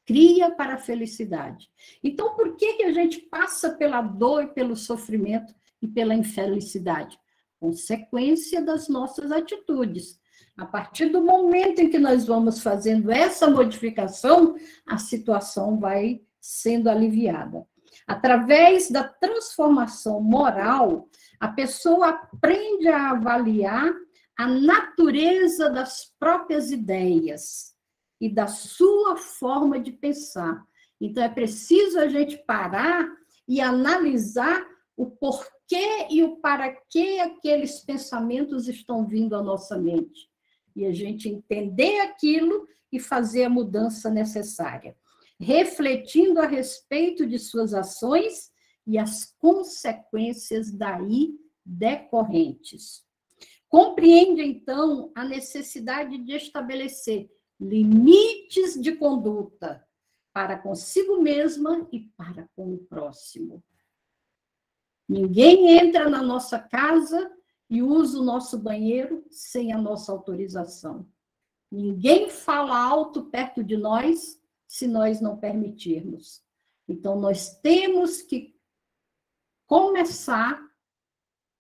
Cria para a felicidade. Então, por que a gente passa pela dor, pelo sofrimento e pela infelicidade? Consequência das nossas atitudes. A partir do momento em que nós vamos fazendo essa modificação, a situação vai sendo aliviada. Através da transformação moral, a pessoa aprende a avaliar a natureza das próprias ideias e da sua forma de pensar. Então, é preciso a gente parar e analisar o porquê e o para que aqueles pensamentos estão vindo à nossa mente. E a gente entender aquilo e fazer a mudança necessária, refletindo a respeito de suas ações e as consequências daí decorrentes. Compreende, então, a necessidade de estabelecer limites de conduta para consigo mesma e para com o próximo. Ninguém entra na nossa casa e usa o nosso banheiro sem a nossa autorização. Ninguém fala alto perto de nós se nós não permitirmos. Então, nós temos que começar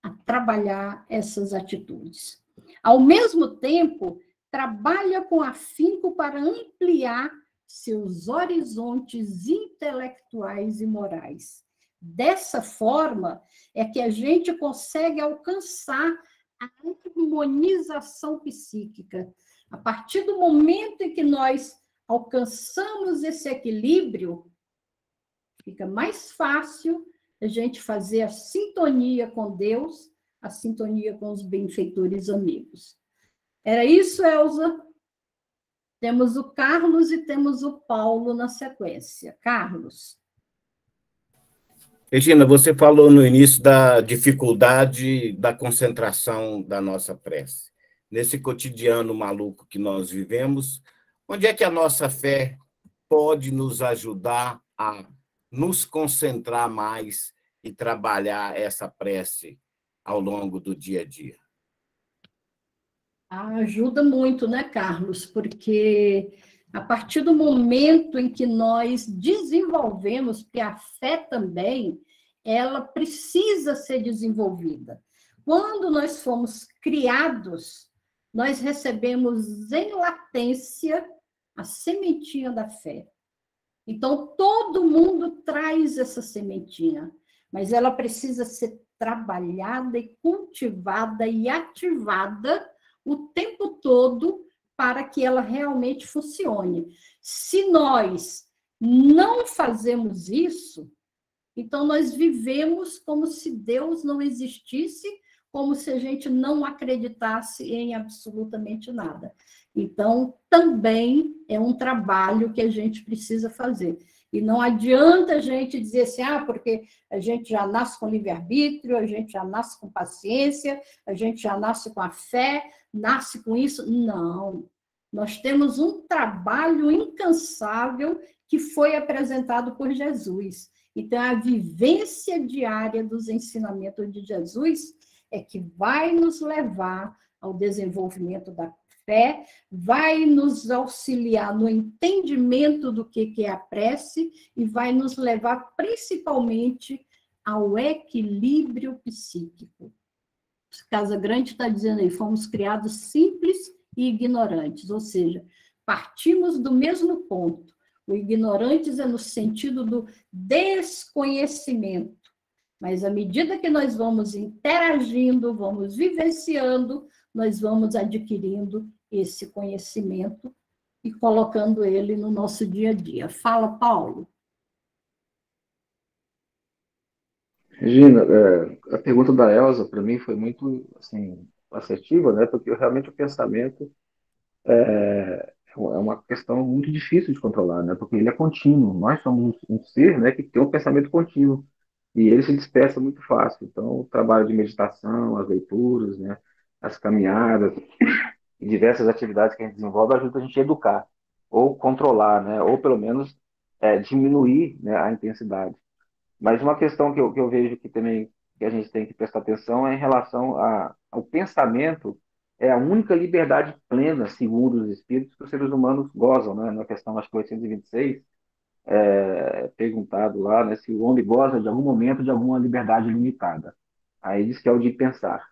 a trabalhar essas atitudes. Ao mesmo tempo, trabalha com afinco para ampliar seus horizontes intelectuais e morais. Dessa forma, é que a gente consegue alcançar a harmonização psíquica. A partir do momento em que nós alcançamos esse equilíbrio, fica mais fácil a gente fazer a sintonia com Deus, a sintonia com os benfeitores amigos. Era isso, Elza? Temos o Carlos e temos o Paulo na sequência. Carlos. Regina, você falou no início da dificuldade da concentração da nossa prece. Nesse cotidiano maluco que nós vivemos, onde é que a nossa fé pode nos ajudar a nos concentrar mais e trabalhar essa prece ao longo do dia a dia? Ajuda muito, né, Carlos? Porque a partir do momento em que nós desenvolvemos, porque a fé também, ela precisa ser desenvolvida. Quando nós fomos criados, nós recebemos em latência a sementinha da fé. Então, todo mundo traz essa sementinha, mas ela precisa ser trabalhada e cultivada e ativada o tempo todo para que ela realmente funcione. Se nós não fazemos isso, então nós vivemos como se Deus não existisse, como se a gente não acreditasse em absolutamente nada. Então, também é um trabalho que a gente precisa fazer. E não adianta a gente dizer assim, porque a gente já nasce com livre-arbítrio, a gente já nasce com paciência, a gente já nasce com a fé, nasce com isso. Não. Nós temos um trabalho incansável que foi apresentado por Jesus. Então, a vivência diária dos ensinamentos de Jesus é que vai nos levar ao desenvolvimento da fé, vai nos auxiliar no entendimento do que é a prece e vai nos levar principalmente ao equilíbrio psíquico. Casa Grande está dizendo aí, fomos criados simples e ignorantes, ou seja, partimos do mesmo ponto. O ignorantes é no sentido do desconhecimento, mas à medida que nós vamos interagindo, vamos vivenciando, nós vamos adquirindo esse conhecimento e colocando ele no nosso dia a dia. Fala, Paulo. Regina, a pergunta da Elza, para mim, foi muito assim, assertiva, né? Porque realmente o pensamento é uma questão muito difícil de controlar, né? Porque ele é contínuo. Nós somos um ser, né, que tem um pensamento contínuo. E ele se dispersa muito fácil. Então, o trabalho de meditação, as leituras, né, as caminhadas e diversas atividades que a gente desenvolve ajudam a gente a educar, ou controlar, né, ou pelo menos diminuir, né, a intensidade. Mas uma questão que eu vejo que também que a gente tem que prestar atenção é em relação ao pensamento, é a única liberdade plena, segundo os espíritos, que os seres humanos gozam, né? Na questão, acho que 826, perguntado lá, né, se o homem goza de algum momento de alguma liberdade limitada. Aí diz que é o de pensar.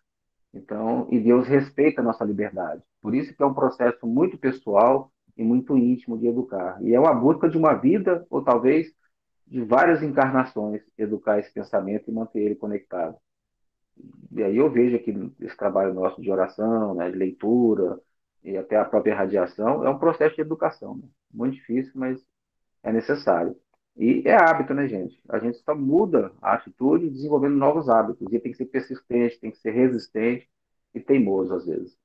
Então, e Deus respeita a nossa liberdade. Por isso que é um processo muito pessoal e muito íntimo de educar. E é uma busca de uma vida, ou talvez de várias encarnações, educar esse pensamento e manter ele conectado. E aí eu vejo aqui esse trabalho nosso de oração, né, de leitura, e até a própria radiação, é um processo de educação, né? Muito difícil, mas é necessário. E é hábito, né, gente? A gente só muda a atitude desenvolvendo novos hábitos. E tem que ser persistente, tem que ser resistente e teimoso, às vezes.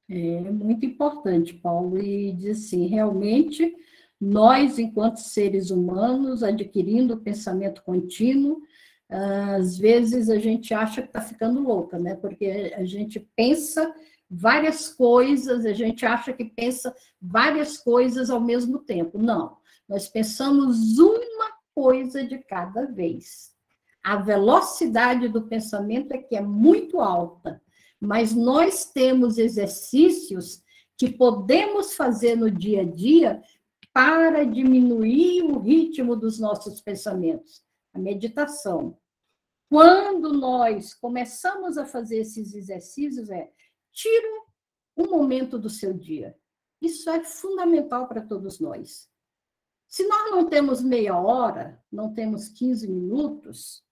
É muito importante, Paulo, e diz assim, realmente, nós, enquanto seres humanos, adquirindo o pensamento contínuo, às vezes a gente acha que está ficando louca, né? Porque a gente pensa várias coisas, a gente acha que pensa várias coisas ao mesmo tempo. Não, nós pensamos uma coisa de cada vez. A velocidade do pensamento é que é muito alta, mas nós temos exercícios que podemos fazer no dia a dia para diminuir o ritmo dos nossos pensamentos. A meditação. Quando nós começamos a fazer esses exercícios, tira um momento do seu dia. Isso é fundamental para todos nós. Se nós não temos meia hora, não temos 15 minutos,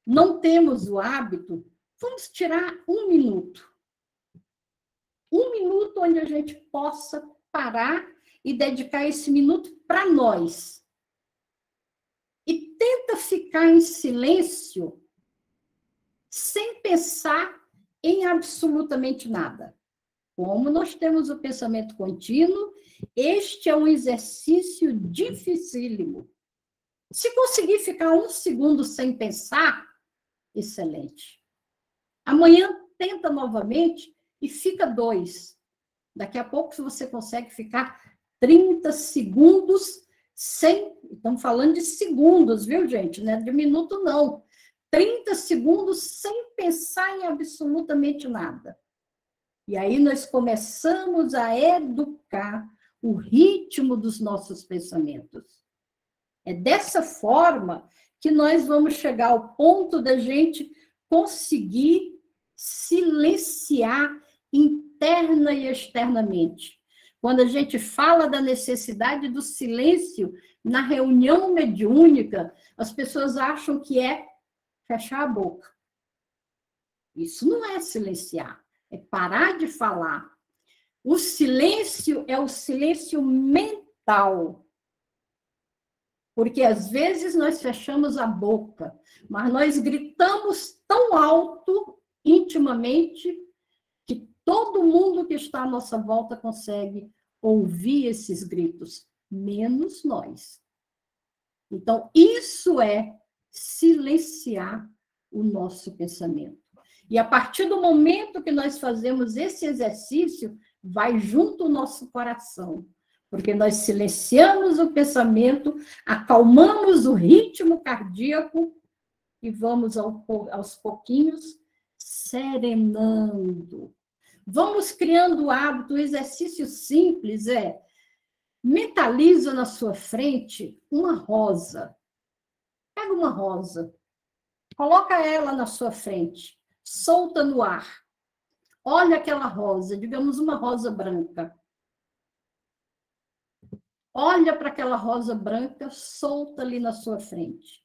não temos o hábito, Vamos tirar 1 minuto. 1 minuto onde a gente possa parar e dedicar esse minuto para nós. E tenta ficar em silêncio sem pensar em absolutamente nada. Como nós temos o pensamento contínuo, este é um exercício dificílimo. Se conseguir ficar 1 segundo sem pensar, excelente. Amanhã tenta novamente e fica 2. Daqui a pouco você consegue ficar 30 segundos sem... Estamos falando de segundos, viu, gente? Não é de minuto, não. 30 segundos sem pensar em absolutamente nada. E aí nós começamos a educar o ritmo dos nossos pensamentos. É dessa forma que nós vamos chegar ao ponto da gente conseguir silenciar interna e externamente. Quando a gente fala da necessidade do silêncio na reunião mediúnica, as pessoas acham que é fechar a boca. Isso não é silenciar, é parar de falar. O silêncio é o silêncio mental. Porque às vezes nós fechamos a boca, mas nós gritamos tão alto, intimamente, que todo mundo que está à nossa volta consegue ouvir esses gritos, menos nós. Então, isso é silenciar o nosso pensamento. E a partir do momento que nós fazemos esse exercício, vai junto o nosso coração. Porque nós silenciamos o pensamento, acalmamos o ritmo cardíaco e vamos aos pouquinhos serenando. Vamos criando o hábito, o exercício simples é, mentaliza na sua frente uma rosa. Pega uma rosa, coloca ela na sua frente, solta no ar. Olha aquela rosa, digamos uma rosa branca. Olha para aquela rosa branca, solta ali na sua frente.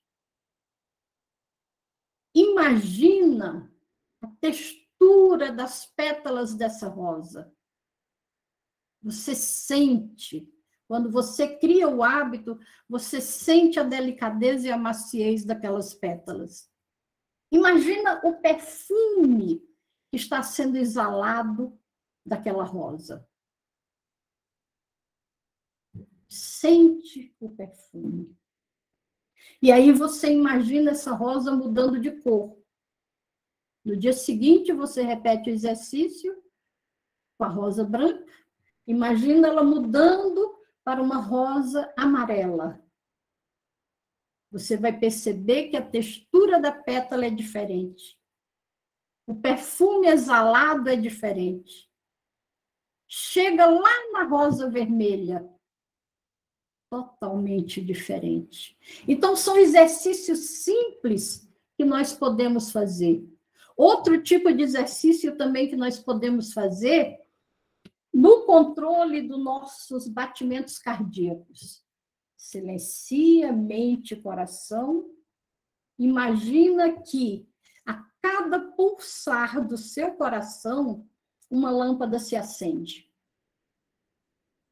Imagina a textura das pétalas dessa rosa. Você sente, quando você cria o hábito, você sente a delicadeza e a maciez daquelas pétalas. Imagina o perfume que está sendo exalado daquela rosa. Sente o perfume. E aí você imagina essa rosa mudando de cor. No dia seguinte, você repete o exercício com a rosa branca. Imagina ela mudando para uma rosa amarela. Você vai perceber que a textura da pétala é diferente. O perfume exalado é diferente. Chega lá na rosa vermelha, totalmente diferente. Então, são exercícios simples que nós podemos fazer. Outro tipo de exercício também que nós podemos fazer no controle dos nossos batimentos cardíacos. Silencia mente e coração. Imagina que a cada pulsar do seu coração, uma lâmpada se acende.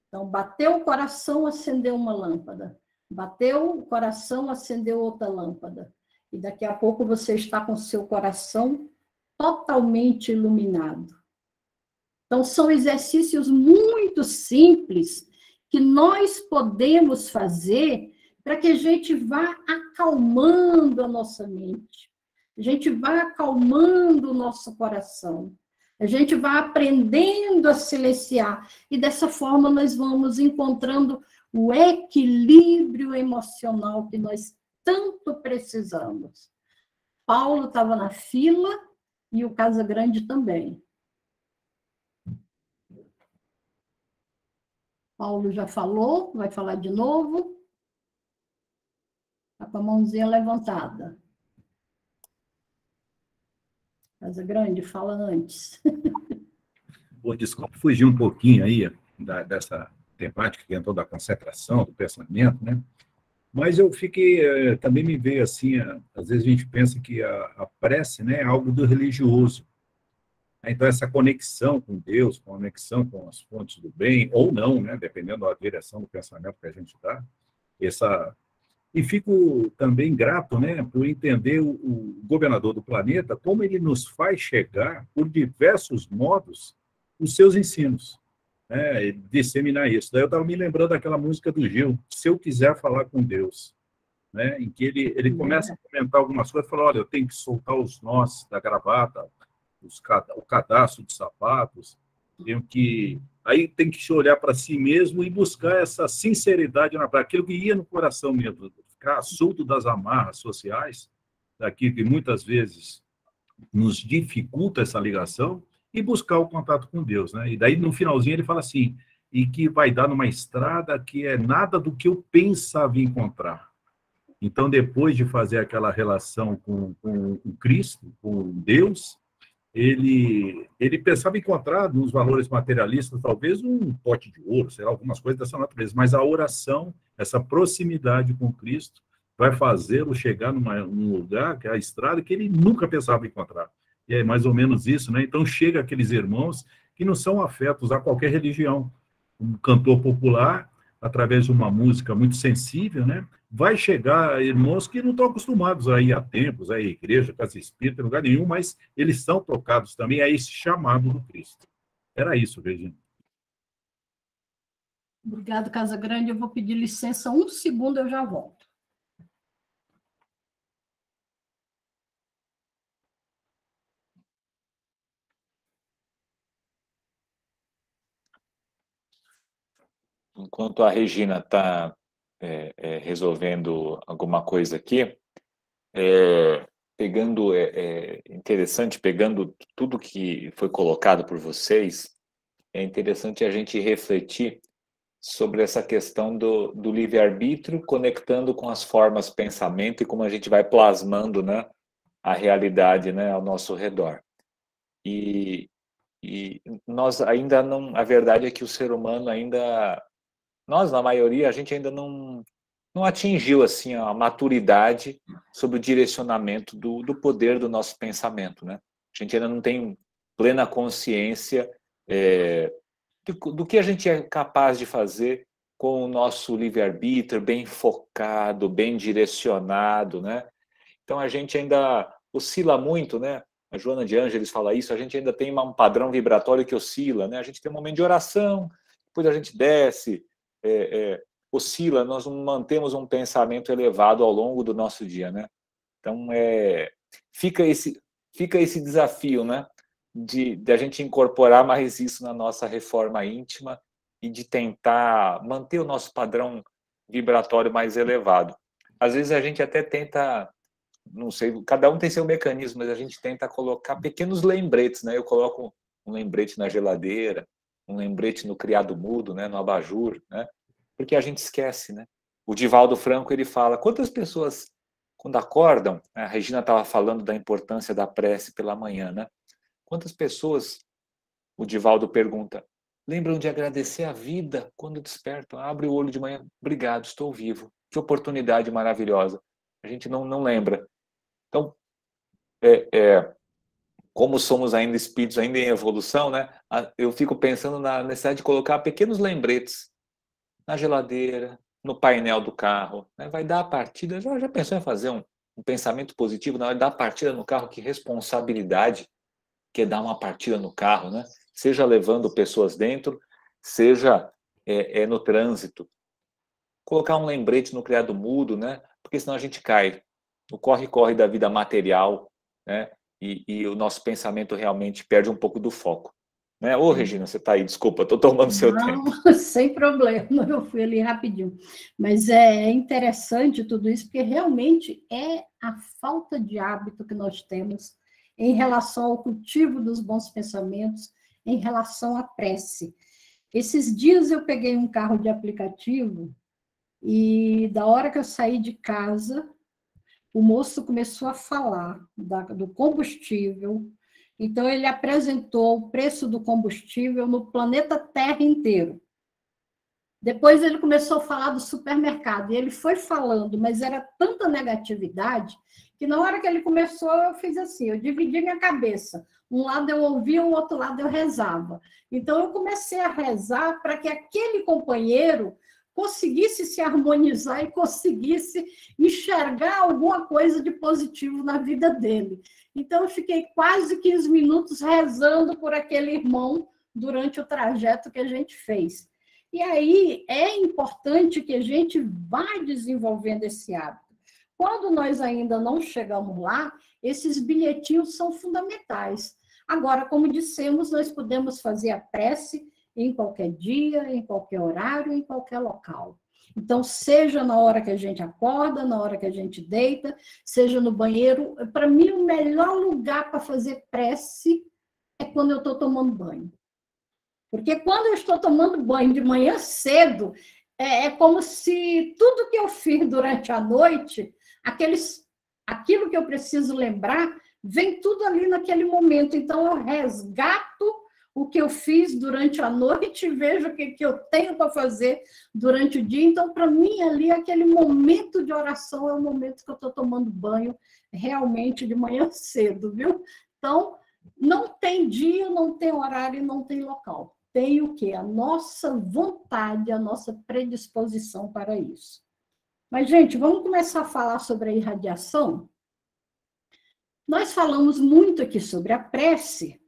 Então, bateu o coração, acendeu uma lâmpada. Bateu o coração, acendeu outra lâmpada. E daqui a pouco você está com o seu coração totalmente iluminado. Então, são exercícios muito simples que nós podemos fazer para que a gente vá acalmando a nossa mente. A gente vá acalmando o nosso coração. A gente vai aprendendo a silenciar. E dessa forma nós vamos encontrando o equilíbrio emocional que nós tanto precisamos. Paulo estava na fila e o Casagrande também. Paulo já falou, vai falar de novo. Está com a mãozinha levantada. Casagrande, fala antes. Bom, desculpa, fugir um pouquinho aí dessa temática que entrou da concentração, do pensamento, né? Mas eu fiquei, também me veio assim, às vezes a gente pensa que a prece, né, é algo do religioso. Então, essa conexão com Deus, conexão com as fontes do bem, ou não, né, dependendo da direção do pensamento que a gente dá, essa... E fico também grato, né, por entender o governador do planeta, como ele nos faz chegar, por diversos modos, os seus ensinos, né, e disseminar isso. Daí eu estava me lembrando daquela música do Gil, Se Eu Quiser Falar com Deus, né, em que ele começa a comentar algumas coisas, fala, olha, eu tenho que soltar os nós da gravata, o cadastro de sapatos, tenho que... Aí tem que olhar para si mesmo e buscar essa sinceridade para aquilo que ia no coração mesmo, ficar solto das amarras sociais, daquilo que muitas vezes nos dificulta essa ligação, e buscar o contato com Deus, né? E daí, no finalzinho, ele fala assim, e que vai dar numa estrada que é nada do que eu pensava encontrar. Então, depois de fazer aquela relação com Cristo, com Deus, ele pensava encontrar nos valores materialistas talvez um pote de ouro, sei lá, algumas coisas dessa natureza, mas a oração, essa proximidade com Cristo, vai fazê-lo chegar num lugar, que é a estrada, que ele nunca pensava encontrar. E é mais ou menos isso, né? Então, chega aqueles irmãos que não são afetos a qualquer religião. Um cantor popular, através de uma música muito sensível, né? Vai chegar irmãos que não estão acostumados a ir a templos, a igreja, casa espírita, em lugar nenhum, mas eles são tocados também a esse chamado do Cristo. Era isso, Regina. Obrigado, Casagrande. Eu vou pedir licença um segundo, eu já volto. Enquanto a Regina está resolvendo alguma coisa aqui, interessante, pegando tudo que foi colocado por vocês, é interessante a gente refletir sobre essa questão do livre-arbítrio, conectando com as formas de pensamento e como a gente vai plasmando, né, a realidade, né, ao nosso redor. E nós ainda não... A verdade é que o ser humano ainda... Nós, na maioria, a gente ainda não atingiu assim a maturidade sobre o direcionamento do poder do nosso pensamento, né? A gente ainda não tem plena consciência do que a gente é capaz de fazer com o nosso livre-arbítrio bem focado, bem direcionado, né? Então a gente ainda oscila muito, né? A Joana de Ângeles fala isso, a gente ainda tem um padrão vibratório que oscila, né? A gente tem um momento de oração, depois a gente desce, oscila, nós não mantemos um pensamento elevado ao longo do nosso dia, né? Então, fica esse desafio, né? De a gente incorporar mais isso na nossa reforma íntima e de tentar manter o nosso padrão vibratório mais elevado. Às vezes a gente até tenta, não sei, cada um tem seu mecanismo, mas a gente tenta colocar pequenos lembretes, né? Eu coloco um lembrete na geladeira, um lembrete no criado mudo, né? No abajur, né? Porque a gente esquece, né? O Divaldo Franco, ele fala, quantas pessoas, quando acordam, a Regina estava falando da importância da prece pela manhã, né? Quantas pessoas, o Divaldo pergunta, lembram de agradecer a vida quando despertam? Abre o olho de manhã, obrigado, estou vivo. Que oportunidade maravilhosa. A gente não lembra. Então, como somos ainda espíritos, ainda em evolução, né? Eu fico pensando na necessidade de colocar pequenos lembretes na geladeira, no painel do carro, né? Vai dar a partida, já pensou em fazer um pensamento positivo na hora de dar a partida no carro? Que responsabilidade que é dar uma partida no carro, né? Seja levando pessoas dentro, seja no trânsito. Colocar um lembrete no criado mudo, né? Porque senão a gente cai no corre-corre da vida material, né? E o nosso pensamento realmente perde um pouco do foco. Né? Ô, Regina, você está aí, desculpa, estou tomando seu tempo. Sem problema, eu fui ali rapidinho. Mas é interessante tudo isso, porque realmente é a falta de hábito que nós temos em relação ao cultivo dos bons pensamentos, em relação à prece. Esses dias eu peguei um carro de aplicativo e da hora que eu saí de casa, o moço começou a falar do combustível. Então, ele apresentou o preço do combustível no planeta Terra inteiro. Depois ele começou a falar do supermercado, e ele foi falando, mas era tanta negatividade, que na hora que ele começou, eu fiz assim, eu dividi minha cabeça. Um lado eu ouvia, o outro lado eu rezava. Então, eu comecei a rezar para que aquele companheiro conseguisse se harmonizar e conseguisse enxergar alguma coisa de positivo na vida dele. Então, eu fiquei quase 15 minutos rezando por aquele irmão durante o trajeto que a gente fez. E aí, é importante que a gente vá desenvolvendo esse hábito. Quando nós ainda não chegamos lá, esses bilhetinhos são fundamentais. Agora, como dissemos, nós podemos fazer a prece em qualquer dia, em qualquer horário, em qualquer local. Então, seja na hora que a gente acorda, na hora que a gente deita, seja no banheiro. Para mim, o melhor lugar para fazer prece é quando eu estou tomando banho. Porque quando eu estou tomando banho de manhã cedo, é como se tudo que eu fiz durante a noite, aquilo que eu preciso lembrar, vem tudo ali naquele momento. Então, eu resgato o que eu fiz durante a noite e vejo o que eu tenho para fazer durante o dia. Então, para mim, ali, aquele momento de oração é o momento que eu estou tomando banho realmente de manhã cedo, viu? Então, não tem dia, não tem horário, não tem local. Tem o quê? A nossa vontade, a nossa predisposição para isso. Mas, gente, vamos começar a falar sobre a irradiação? Nós falamos muito aqui sobre a prece,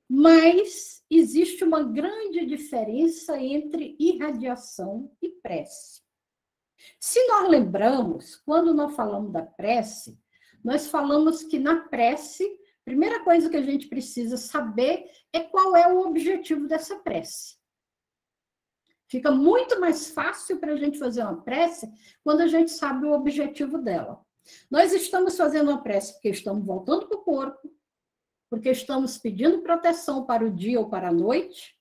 mas existe uma grande diferença entre irradiação e prece. Se nós lembramos, quando nós falamos da prece, nós falamos que na prece, a primeira coisa que a gente precisa saber é qual é o objetivo dessa prece. Fica muito mais fácil para a gente fazer uma prece quando a gente sabe o objetivo dela. Nós estamos fazendo uma prece porque estamos voltando para o corpo, porque estamos pedindo proteção para o dia ou para a noite.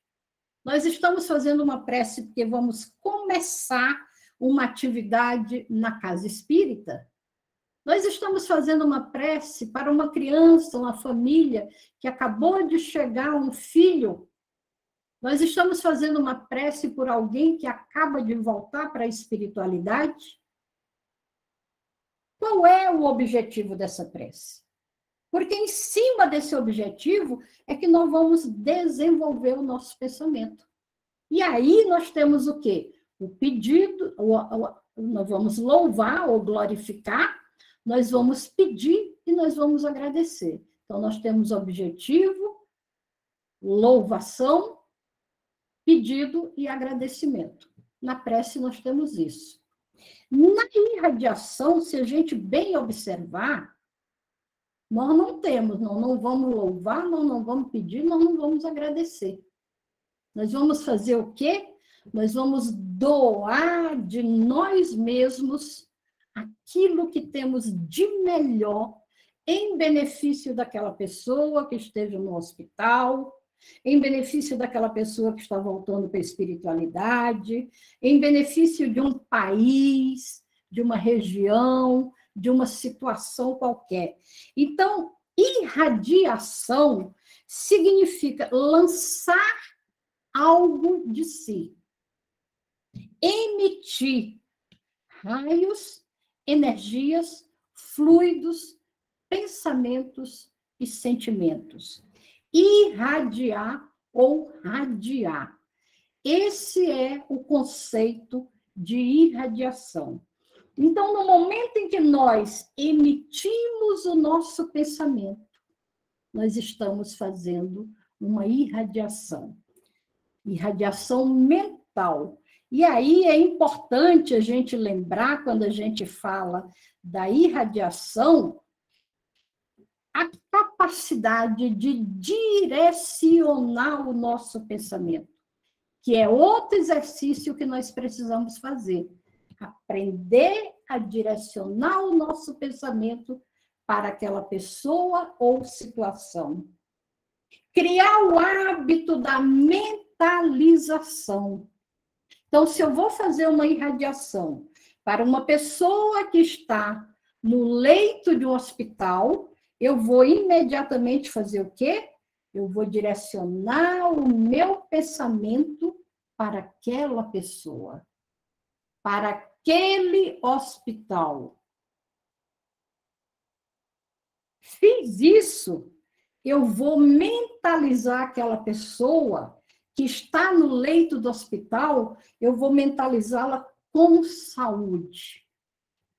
Nós estamos fazendo uma prece porque vamos começar uma atividade na casa espírita. Nós estamos fazendo uma prece para uma criança, uma família que acabou de chegar, um filho. Nós estamos fazendo uma prece por alguém que acaba de voltar para a espiritualidade. Qual é o objetivo dessa prece? Porque em cima desse objetivo é que nós vamos desenvolver o nosso pensamento. E aí nós temos o quê? O pedido, nós vamos louvar ou glorificar, nós vamos pedir e nós vamos agradecer. Então, nós temos objetivo, louvação, pedido e agradecimento. Na prece nós temos isso. Na irradiação, se a gente bem observar, nós não temos, nós não vamos louvar, nós não vamos pedir, nós não vamos agradecer. Nós vamos fazer o quê? Nós vamos doar de nós mesmos aquilo que temos de melhor em benefício daquela pessoa que esteja no hospital, em benefício daquela pessoa que está voltando para a espiritualidade, em benefício de um país, de uma região, de uma situação qualquer. Então, irradiação significa lançar algo de si, emitir raios, energias, fluidos, pensamentos e sentimentos. Irradiar ou radiar. Esse é o conceito de irradiação. Então, no momento em que nós emitimos o nosso pensamento, nós estamos fazendo uma irradiação. Irradiação mental. E aí é importante a gente lembrar, quando a gente fala da irradiação, a capacidade de direcionar o nosso pensamento, que é outro exercício que nós precisamos fazer. Aprender a direcionar o nosso pensamento para aquela pessoa ou situação. Criar o hábito da mentalização. Então, se eu vou fazer uma irradiação para uma pessoa que está no leito de um hospital, eu vou imediatamente fazer o quê? Eu vou direcionar o meu pensamento para aquela pessoa, para aquele hospital. Fiz isso, eu vou mentalizar aquela pessoa que está no leito do hospital, eu vou mentalizá-la com saúde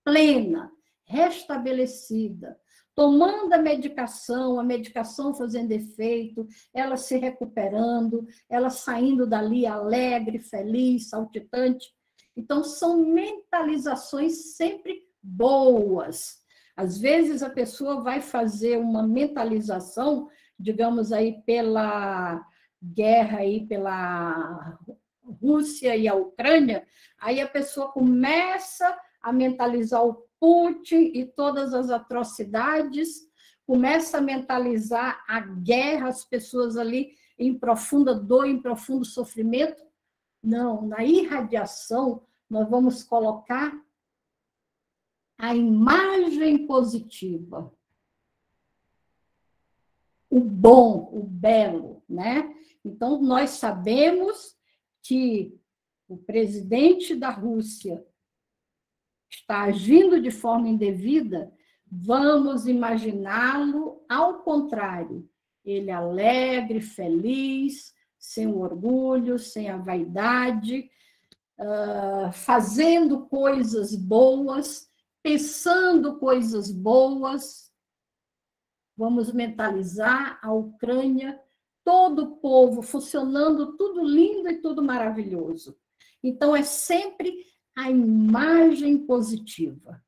plena, restabelecida, tomando a medicação fazendo efeito, ela se recuperando, ela saindo dali alegre, feliz, saltitante. Então, são mentalizações sempre boas. Às vezes, a pessoa vai fazer uma mentalização, digamos aí, pela guerra aí, pela Rússia e a Ucrânia, aí a pessoa começa a mentalizar o Putin e todas as atrocidades, começa a mentalizar a guerra, as pessoas ali em profunda dor, em profundo sofrimento. Não, na irradiação, nós vamos colocar a imagem positiva, o bom, o belo, né? Então, nós sabemos que o presidente da Rússia está agindo de forma indevida, vamos imaginá-lo ao contrário, ele alegre, feliz, sem o orgulho, sem a vaidade, fazendo coisas boas, pensando coisas boas. Vamos mentalizar a Ucrânia, todo o povo funcionando, tudo lindo e tudo maravilhoso. Então, é sempre a imagem positiva.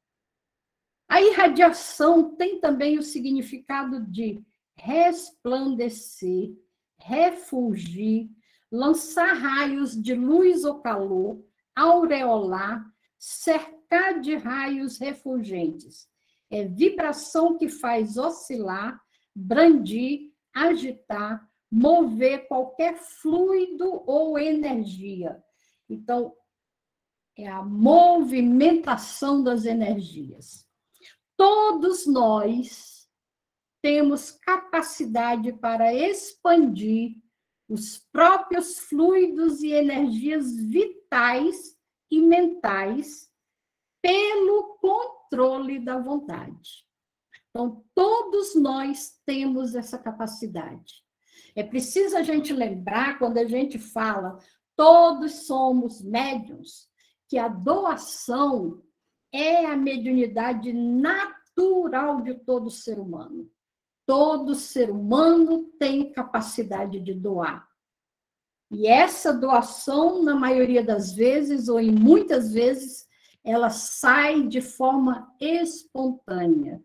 A irradiação tem também o significado de resplandecer, refulgir, lançar raios de luz ou calor, aureolar, cercar de raios refulgentes. É vibração que faz oscilar, brandir, agitar, mover qualquer fluido ou energia. Então, é a movimentação das energias. Todos nós temos capacidade para expandir os próprios fluidos e energias vitais e mentais pelo controle da vontade. Então, todos nós temos essa capacidade. É preciso a gente lembrar, quando a gente fala todos somos médiuns, que a doação é a mediunidade natural de todo ser humano. Todo ser humano tem capacidade de doar. E essa doação, na maioria das vezes, ou em muitas vezes, ela sai de forma espontânea,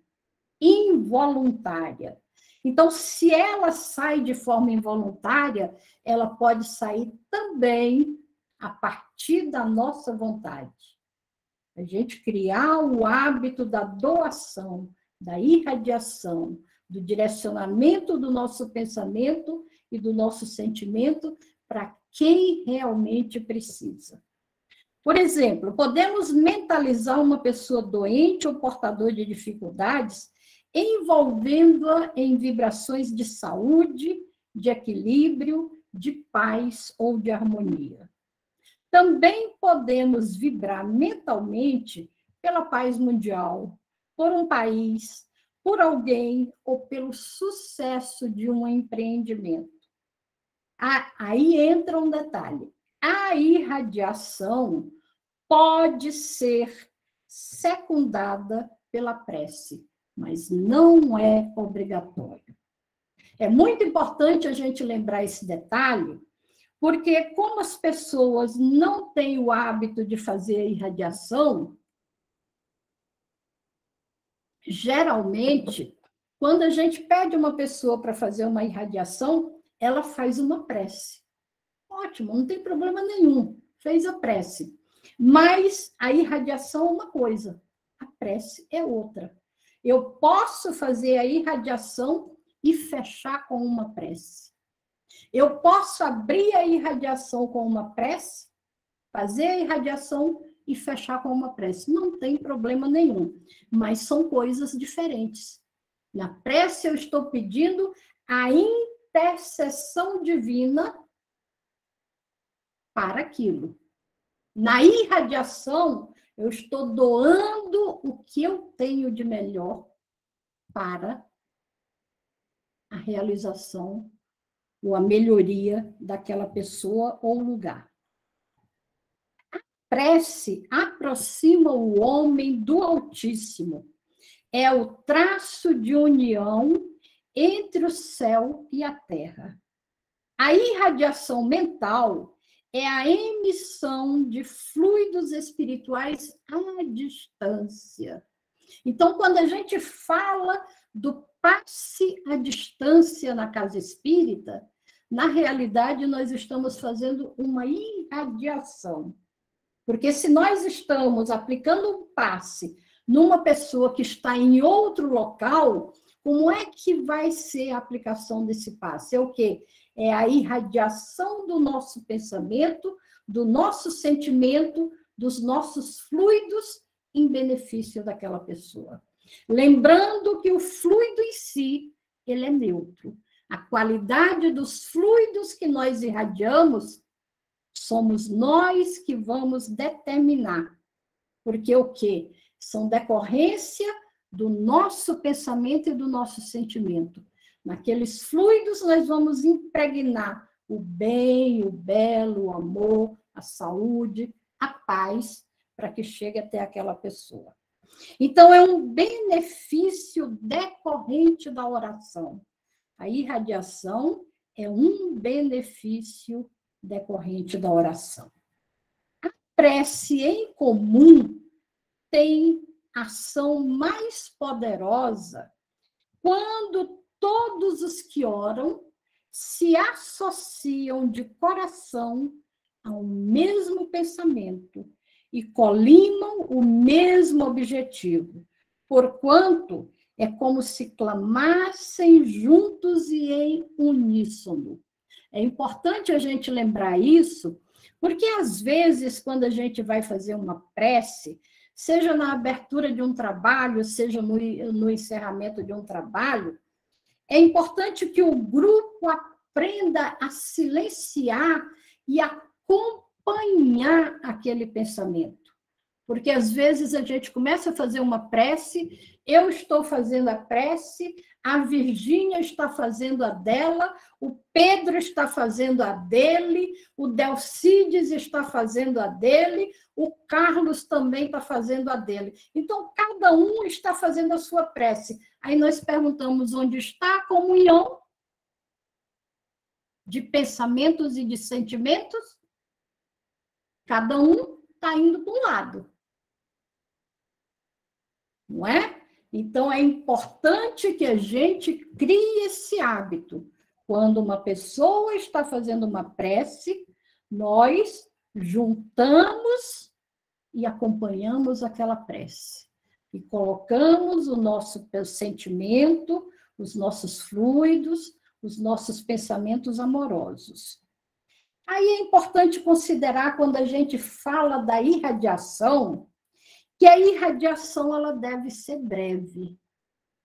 involuntária. Então, se ela sai de forma involuntária, ela pode sair também a partir da nossa vontade. A gente criar o hábito da doação, da irradiação, do direcionamento do nosso pensamento e do nosso sentimento para quem realmente precisa. Por exemplo, podemos mentalizar uma pessoa doente ou portador de dificuldades, envolvendo-a em vibrações de saúde, de equilíbrio, de paz ou de harmonia. Também podemos vibrar mentalmente pela paz mundial, por um país, por alguém ou pelo sucesso de um empreendimento. Aí entra um detalhe. A irradiação pode ser secundada pela prece, mas não é obrigatório. É muito importante a gente lembrar esse detalhe, porque como as pessoas não têm o hábito de fazer irradiação, geralmente, quando a gente pede uma pessoa para fazer uma irradiação, ela faz uma prece. Ótimo, não tem problema nenhum, fez a prece. Mas a irradiação é uma coisa, a prece é outra. Eu posso fazer a irradiação e fechar com uma prece. Eu posso abrir a irradiação com uma prece, fazer a irradiação e fechar com uma prece. Não tem problema nenhum, mas são coisas diferentes. Na prece eu estou pedindo a intercessão divina para aquilo. Na irradiação, eu estou doando o que eu tenho de melhor para a realização ou a melhoria daquela pessoa ou lugar. A prece aproxima o homem do Altíssimo. É o traço de união entre o céu e a terra. A irradiação mental é a emissão de fluidos espirituais à distância. Então, quando a gente fala do passe à distância na casa espírita, na realidade, nós estamos fazendo uma irradiação. Porque se nós estamos aplicando um passe numa pessoa que está em outro local, como é que vai ser a aplicação desse passe? É o quê? É a irradiação do nosso pensamento, do nosso sentimento, dos nossos fluidos em benefício daquela pessoa. Lembrando que o fluido em si, ele é neutro. A qualidade dos fluidos que nós irradiamos, somos nós que vamos determinar. Porque o quê? São decorrência do nosso pensamento e do nosso sentimento. Naqueles fluidos, nós vamos impregnar o bem, o belo, o amor, a saúde, a paz, para que chegue até aquela pessoa. Então, é um benefício decorrente da oração. A irradiação é um benefício decorrente da oração. A prece em comum tem ação mais poderosa quando todos os que oram se associam de coração ao mesmo pensamento e colimam o mesmo objetivo, porquanto é como se clamassem juntos e em uníssono. É importante a gente lembrar isso, porque às vezes, quando a gente vai fazer uma prece, seja na abertura de um trabalho, seja no encerramento de um trabalho, é importante que o grupo aprenda a silenciar e acompanhar aquele pensamento. Porque, às vezes, a gente começa a fazer uma prece, eu estou fazendo a prece, a Virgínia está fazendo a dela, o Pedro está fazendo a dele, o Delcides está fazendo a dele, o Carlos também está fazendo a dele. Então, cada um está fazendo a sua prece. Aí nós perguntamos onde está a comunhão de pensamentos e de sentimentos? Cada um está indo para um lado. Não é? Então, é importante que a gente crie esse hábito. Quando uma pessoa está fazendo uma prece, nós juntamos e acompanhamos aquela prece. E colocamos o nosso sentimento, os nossos fluidos, os nossos pensamentos amorosos. Aí é importante considerar, quando a gente fala da irradiação, que a irradiação ela deve ser breve,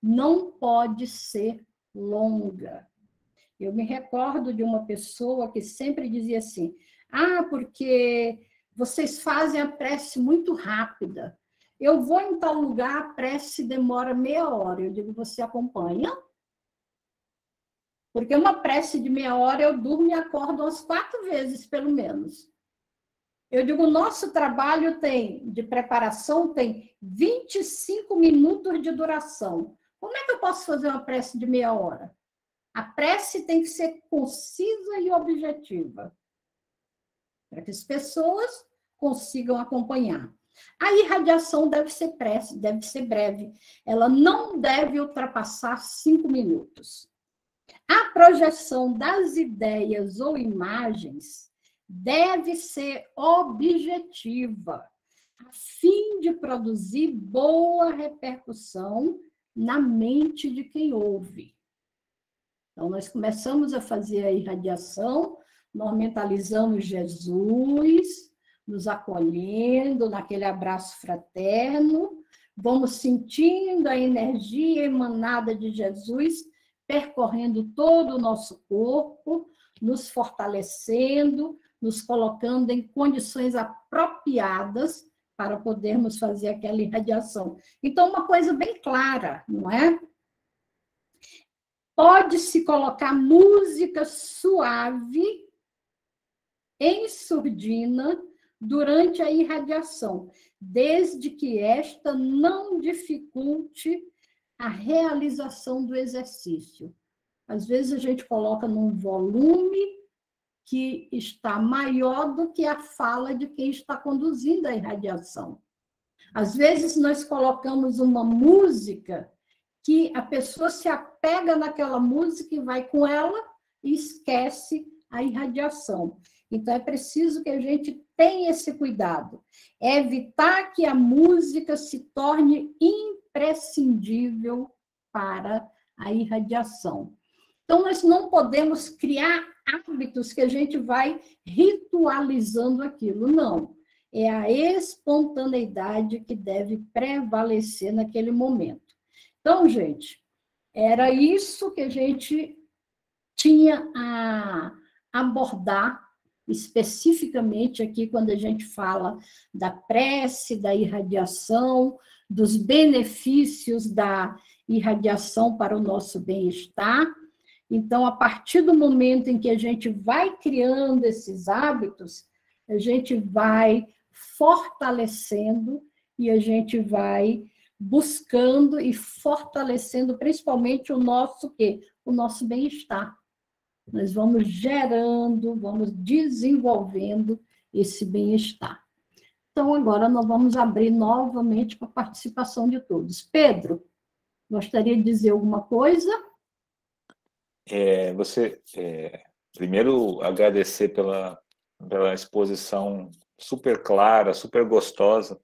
não pode ser longa. Eu me recordo de uma pessoa que sempre dizia assim, porque vocês fazem a prece muito rápida. Eu vou em tal lugar, a prece demora meia hora. Eu digo, você acompanha? Porque uma prece de meia hora eu durmo e acordo umas 4 vezes, pelo menos. Eu digo, o nosso trabalho de preparação tem 25 minutos de duração. Como é que eu posso fazer uma prece de meia hora? A prece tem que ser concisa e objetiva, para que as pessoas consigam acompanhar. A irradiação deve ser breve. Ela não deve ultrapassar 5 minutos. A projeção das ideias ou imagens deve ser objetiva, a fim de produzir boa repercussão na mente de quem ouve. Então, nós começamos a fazer a irradiação, nós mentalizamos Jesus, nos acolhendo naquele abraço fraterno, vamos sentindo a energia emanada de Jesus percorrendo todo o nosso corpo, nos fortalecendo, nos colocando em condições apropriadas para podermos fazer aquela irradiação. Então, uma coisa bem clara, não é? Pode-se colocar música suave em surdina durante a irradiação, desde que esta não dificulte a realização do exercício. Às vezes a gente coloca num volume que está maior do que a fala de quem está conduzindo a irradiação. Às vezes nós colocamos uma música que a pessoa se apega naquela música e vai com ela e esquece a irradiação. Então, é preciso que a gente tenha esse cuidado. É evitar que a música se torne imprescindível para a irradiação. Então, nós não podemos criar hábitos que a gente vai ritualizando aquilo, não. É a espontaneidade que deve prevalecer naquele momento. Então, gente, era isso que a gente tinha a abordar especificamente aqui quando a gente fala da prece, da irradiação, dos benefícios da irradiação para o nosso bem-estar. Então, a partir do momento em que a gente vai criando esses hábitos, a gente vai fortalecendo e a gente vai buscando e fortalecendo principalmente o nosso quê? O nosso bem-estar. Nós vamos gerando, vamos desenvolvendo esse bem-estar. Então, agora nós vamos abrir novamente para a participação de todos. Pedro, gostaria de dizer alguma coisa? Primeiro, agradecer pela exposição super clara, super gostosa.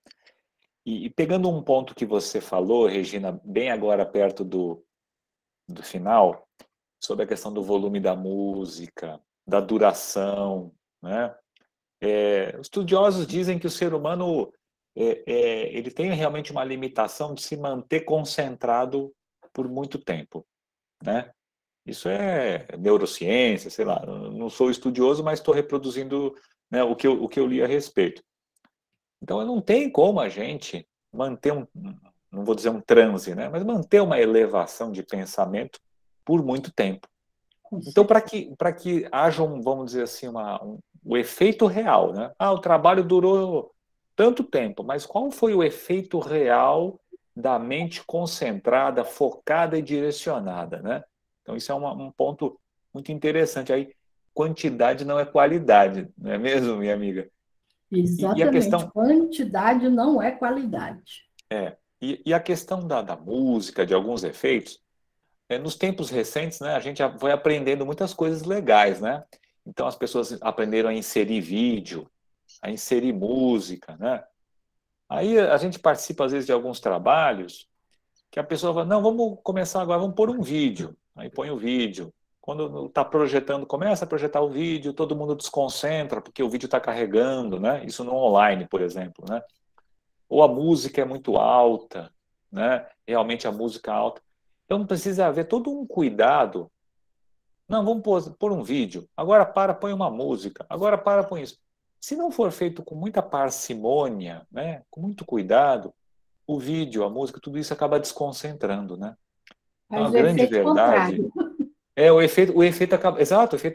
E pegando um ponto que você falou, Regina, bem agora perto do final, sobre a questão do volume da música, da duração, né? Estudiosos dizem que o ser humano ele tem realmente uma limitação de se manter concentrado por muito tempo, né? Isso é neurociência, sei lá, não sou estudioso, mas estou reproduzindo, né, o que eu li a respeito. Então, não tem como a gente manter não vou dizer um transe, né, mas manter uma elevação de pensamento por muito tempo. Então, para que haja vamos dizer assim, o efeito real, né? O trabalho durou tanto tempo, mas qual foi o efeito real da mente concentrada, focada e direcionada, né? Então, isso é um ponto muito interessante. Aí, quantidade não é qualidade, não é mesmo, minha amiga? Exatamente. E a questão... Quantidade não é qualidade. E a questão da música, de alguns efeitos, nos tempos recentes, né, a gente já foi aprendendo muitas coisas legais, né? Então, as pessoas aprenderam a inserir vídeo, a inserir música, né? Aí a gente participa, às vezes, de alguns trabalhos que a pessoa fala, não, vamos começar agora, vamos pôr um vídeo. Aí põe o vídeo. Quando está projetando, começa a projetar o vídeo, todo mundo desconcentra, porque o vídeo está carregando, né? Isso no online, por exemplo, né? Ou a música é muito alta, né? Realmente a música alta. Então precisa haver todo um cuidado. Não, vamos pôr um vídeo. Agora põe uma música. Agora põe isso. Se não for feito com muita parcimônia, né? Com muito cuidado, o vídeo, a música, tudo isso acaba desconcentrando, né? Mas a grande verdade o efeito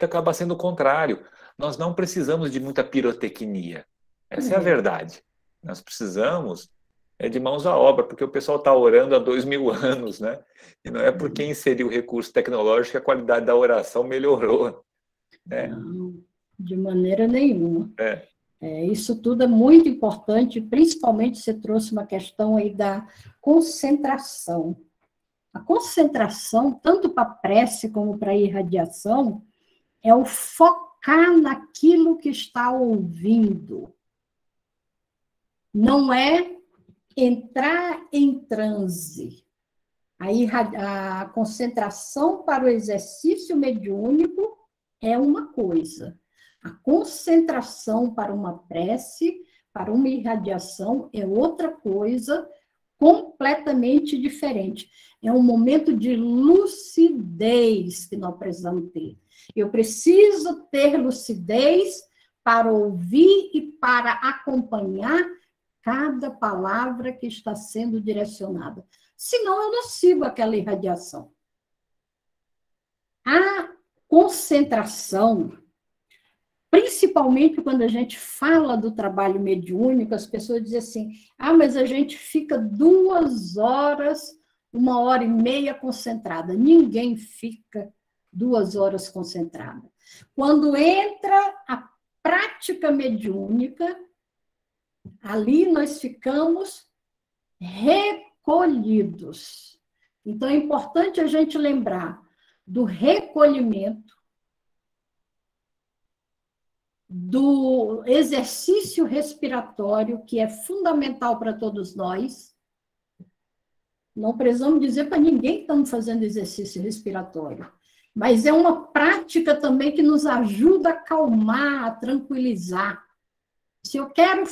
acaba sendo o contrário. Nós não precisamos de muita pirotecnia. Essa é a verdade. Nós precisamos de mãos à obra, porque o pessoal está orando há 2000 anos, né? E não é porque inseriu o recurso tecnológico que a qualidade da oração melhorou, né? Não, de maneira nenhuma. Isso tudo é muito importante, principalmente você trouxe uma questão aí da concentração. A concentração, tanto para a prece como para a irradiação, é o focar naquilo que está ouvindo. Não é entrar em transe. A concentração para o exercício mediúnico é uma coisa. A concentração para uma prece, para uma irradiação, é outra coisa completamente diferente. É um momento de lucidez que nós precisamos ter. Eu preciso ter lucidez para ouvir e para acompanhar cada palavra que está sendo direcionada. Senão, eu não sigo aquela irradiação. A concentração, principalmente quando a gente fala do trabalho mediúnico, as pessoas dizem assim, mas a gente fica 2 horas, 1h30 concentrada. Ninguém fica 2 horas concentrada. Quando entra a prática mediúnica, ali nós ficamos recolhidos. Então, é importante a gente lembrar do recolhimento, do exercício respiratório, que é fundamental para todos nós. Não precisamos dizer para ninguém que estamos fazendo exercício respiratório, mas é uma prática também que nos ajuda a acalmar, a tranquilizar. Se eu quero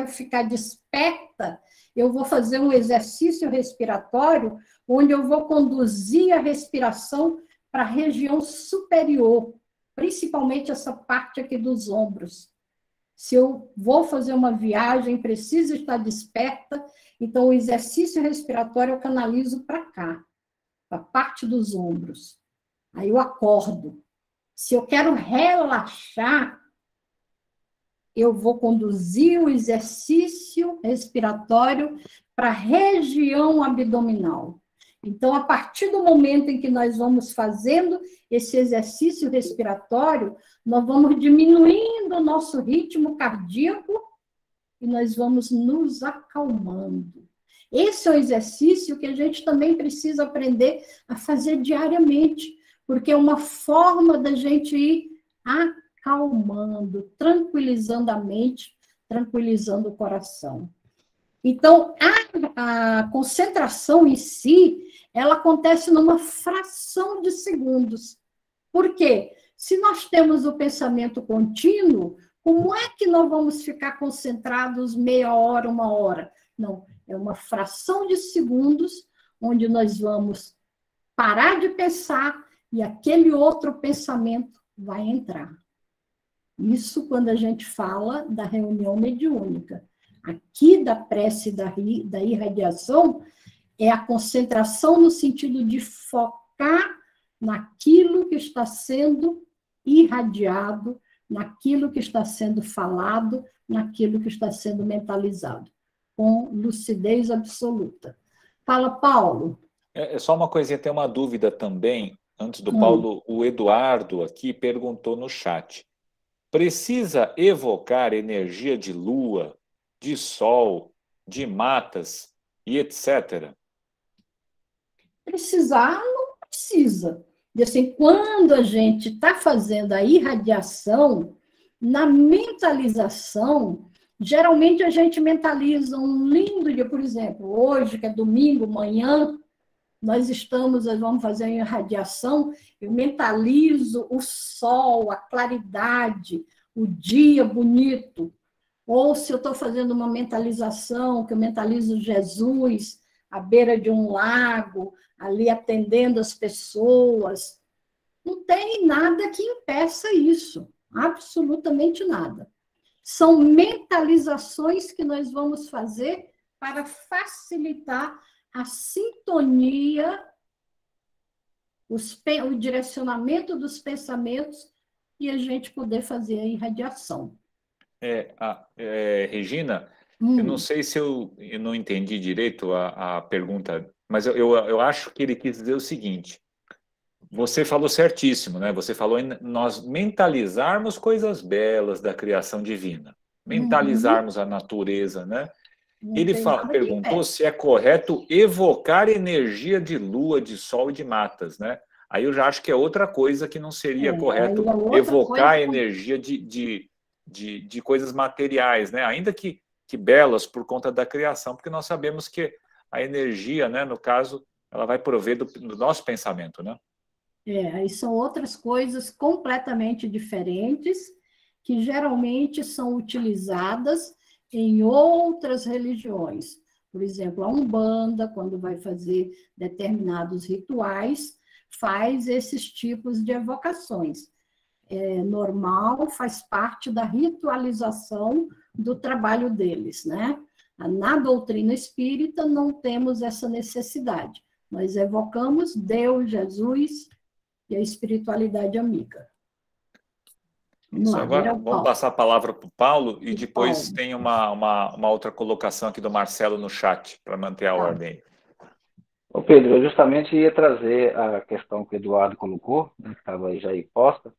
ficar desperta, eu vou fazer um exercício respiratório onde eu vou conduzir a respiração para a região superior, principalmente essa parte aqui dos ombros. Se eu vou fazer uma viagem, preciso estar desperta, então o exercício respiratório eu canalizo para cá, para a parte dos ombros. Aí eu acordo. Se eu quero relaxar, eu vou conduzir o exercício respiratório para a região abdominal. Então, a partir do momento em que nós vamos fazendo esse exercício respiratório, nós vamos diminuindo o nosso ritmo cardíaco e nós vamos nos acalmando. Esse é um exercício que a gente também precisa aprender a fazer diariamente, porque é uma forma da gente ir acalmando, tranquilizando a mente, tranquilizando o coração. Então, a concentração em si, ela acontece numa fração de segundos. Por quê? Se nós temos o pensamento contínuo, como é que nós vamos ficar concentrados meia hora, 1 hora? Não, é uma fração de segundos onde nós vamos parar de pensar e aquele outro pensamento vai entrar. Isso quando a gente fala da reunião mediúnica. Aqui da prece da irradiação é a concentração no sentido de focar naquilo que está sendo irradiado, naquilo que está sendo falado, naquilo que está sendo mentalizado, com lucidez absoluta. Fala, Paulo. É só uma coisinha, tem uma dúvida também, antes do Paulo, o Eduardo aqui perguntou no chat. Precisa evocar energia de lua, de sol, de matas e etc.? Precisar, não precisa. E assim, quando a gente está fazendo a irradiação, na mentalização, geralmente a gente mentaliza um lindo dia, por exemplo, hoje, que é domingo, amanhã, nós vamos fazer a irradiação, eu mentalizo o sol, a claridade, o dia bonito. Ou se eu estou fazendo uma mentalização, que eu mentalizo Jesus à beira de um lago, ali atendendo as pessoas. Não tem nada que impeça isso, absolutamente nada. São mentalizações que nós vamos fazer para facilitar a sintonia, o direcionamento dos pensamentos e a gente poder fazer a irradiação. Regina, eu não sei se eu não entendi direito a pergunta, mas eu acho que ele quis dizer o seguinte, você falou certíssimo, né? Você falou em nós mentalizarmos coisas belas da criação divina, mentalizarmos a natureza, né? Ele perguntou se é correto evocar energia de lua, de sol e de matas, né? Aí eu já acho que é outra coisa que não seria correto evocar a energia de coisas materiais, né? Ainda que belas por conta da criação, porque nós sabemos que a energia, né, no caso, ela vai prover do nosso pensamento, né? Aí são outras coisas completamente diferentes que geralmente são utilizadas em outras religiões. Por exemplo, a Umbanda, quando vai fazer determinados rituais, faz esses tipos de evocações. normal, faz parte da ritualização do trabalho deles, né? Na doutrina espírita não temos essa necessidade. Nós evocamos Deus, Jesus e a espiritualidade amiga. Vamos lá, agora vamos passar a palavra para o Paulo e depois tem uma outra colocação aqui do Marcelo no chat, para manter a ordem. Ô Pedro, eu justamente ia trazer a questão que o Eduardo colocou, né, que estava aí já aí posta,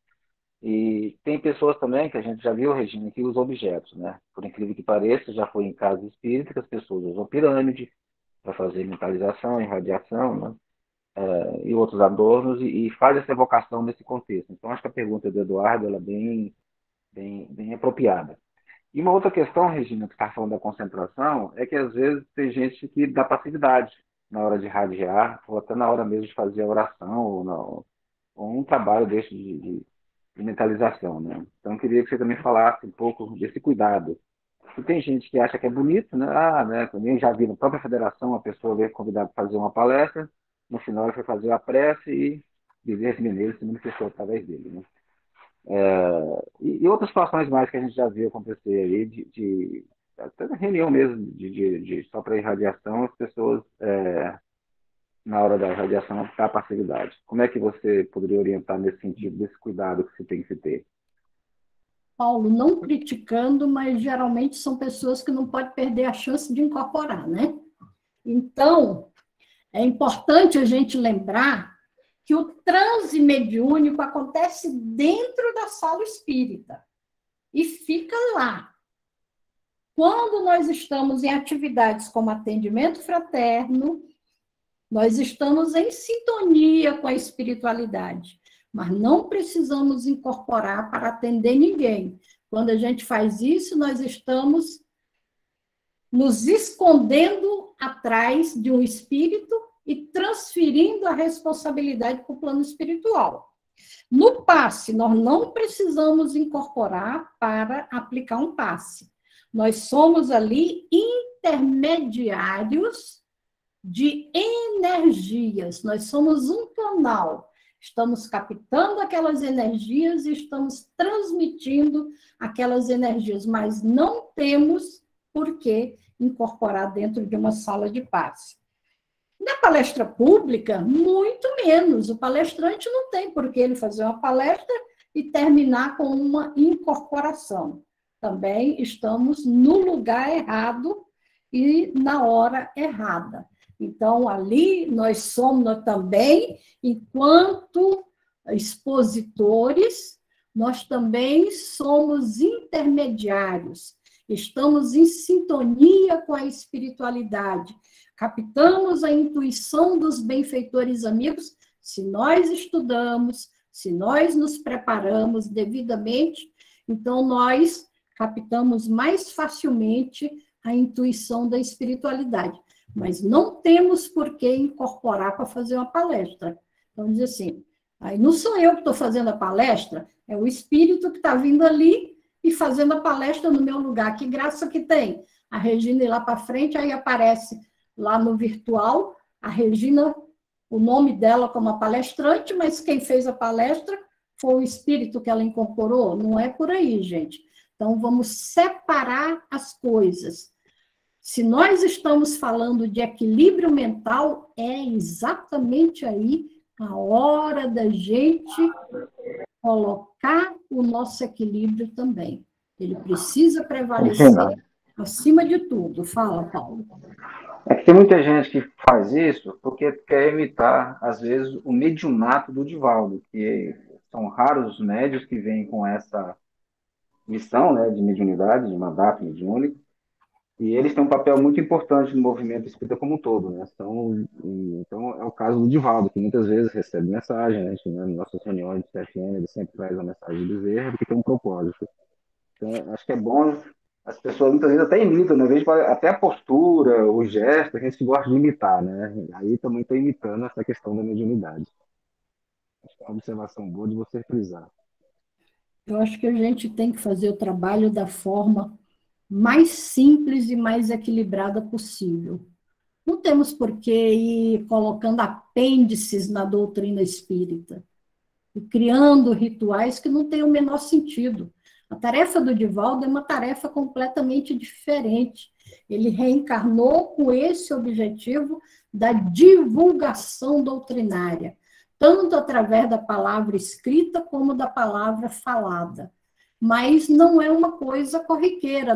e tem pessoas também, que a gente já viu, Regina, que usam objetos, né? Por incrível que pareça, já foi em casa espírita que as pessoas usam pirâmide para fazer mentalização, irradiação, né? E outros adornos, e faz essa evocação nesse contexto. Então, acho que a pergunta do Eduardo ela é bem apropriada. E uma outra questão, Regina, que está falando da concentração, é que às vezes tem gente que dá passividade na hora de irradiar, ou até na hora mesmo de fazer a oração, ou um trabalho desse de mentalização, né? Então, eu queria que você também falasse um pouco desse cuidado. E tem gente que acha que é bonito, né? Né? Também já vi na própria federação a pessoa veio convidada para fazer uma palestra, no final ele foi fazer a prece e Bezerra Menezes se manifestou através dele, né? E outras situações mais que a gente já viu acontecer aí, até na reunião mesmo, só para irradiação, as pessoas, na hora da irradiação, a passividade. Como é que você poderia orientar nesse sentido, desse cuidado que se tem que ter? Paulo, não criticando, mas geralmente são pessoas que não podem perder a chance de incorporar, né? Então, é importante a gente lembrar que o transe mediúnico acontece dentro da sala espírita e fica lá. Quando nós estamos em atividades como atendimento fraterno, nós estamos em sintonia com a espiritualidade, mas não precisamos incorporar para atender ninguém. Quando a gente faz isso, nós estamos nos escondendo atrás de um espírito e transferindo a responsabilidade para o plano espiritual. No passe, nós não precisamos incorporar para aplicar um passe. Nós somos ali intermediários de energias. Nós somos um canal. Estamos captando aquelas energias e estamos transmitindo aquelas energias, mas não temos por que incorporar dentro de uma sala de passe. Na palestra pública, muito menos. O palestrante não tem por que ele fazer uma palestra e terminar com uma incorporação. Também estamos no lugar errado e na hora errada. Então, ali nós somos também, enquanto expositores, nós também somos intermediários. Estamos em sintonia com a espiritualidade. Captamos a intuição dos benfeitores amigos se nós estudamos, se nós nos preparamos devidamente, então nós captamos mais facilmente a intuição da espiritualidade. Mas não temos por que incorporar para fazer uma palestra. Então, diz assim, aí não sou eu que estou fazendo a palestra, é o espírito que está vindo ali e fazendo a palestra no meu lugar. Que graça que tem. A Regina ir lá para frente, aí aparece lá no virtual, a Regina, o nome dela como a palestrante, mas quem fez a palestra foi o espírito que ela incorporou. Não é por aí, gente. Então, vamos separar as coisas. Se nós estamos falando de equilíbrio mental, é exatamente aí a hora da gente colocar o nosso equilíbrio também. Ele precisa prevalecer acima de tudo. Fala, Paulo. É que tem muita gente que faz isso porque quer imitar, às vezes, o mediunato do Divaldo, que são raros os médios que vêm com essa missão, né, de mediunidade, de mandato mediúnico, e eles têm um papel muito importante no movimento espírita como um todo, né? Então, é o caso do Divaldo, que muitas vezes recebe mensagem, né? Nas nossas reuniões de CFN, ele sempre traz uma mensagem de Bezerra, porque tem um propósito. Então, acho que é bom, as pessoas muitas vezes até imitam, né? Às vezes, até a postura, o gesto, a gente gosta de imitar, né? Aí também está imitando essa questão da mediunidade. Acho que é uma observação boa de você frisar. Eu acho que a gente tem que fazer o trabalho da forma mais simples e mais equilibrada possível. Não temos por que ir colocando apêndices na doutrina espírita. e criando rituais que não têm o menor sentido. A tarefa do Divaldo é uma tarefa completamente diferente. Ele reencarnou com esse objetivo da divulgação doutrinária, tanto através da palavra escrita como da palavra falada. Mas não é uma coisa corriqueira,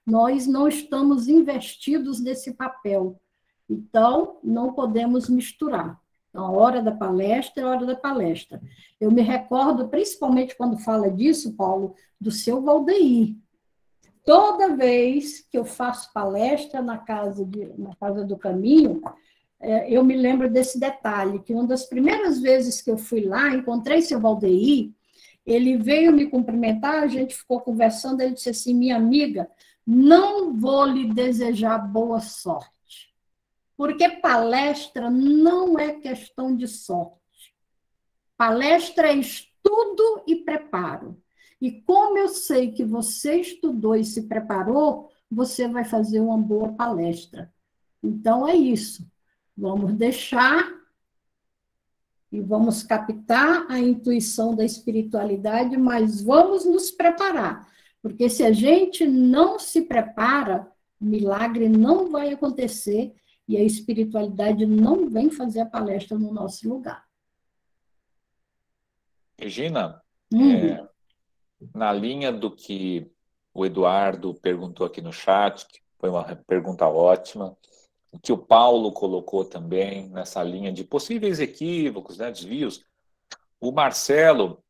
nós não estamos investidos nesse papel. Então, não podemos misturar. Então, a hora da palestra é a hora da palestra. Eu me recordo, principalmente quando fala disso, Paulo, do seu Valdeir. Toda vez que eu faço palestra na Casa do Caminho, eu me lembro desse detalhe, que uma das primeiras vezes que eu fui lá, encontrei seu Valdeir, ele veio me cumprimentar, a gente ficou conversando, ele disse assim, minha amiga, não vou lhe desejar boa sorte, porque palestra não é questão de sorte. Palestra é estudo e preparo. E como eu sei que você estudou e se preparou, você vai fazer uma boa palestra. Então, é isso. Vamos deixar e vamos captar a intuição da espiritualidade, mas vamos nos preparar. Porque se a gente não se prepara, o milagre não vai acontecer e a espiritualidade não vem fazer a palestra no nosso lugar. Regina, na linha do que o Eduardo perguntou aqui no chat, que foi uma pergunta ótima, o que o Paulo colocou também nessa linha de possíveis equívocos, né, desvios, o Marcelo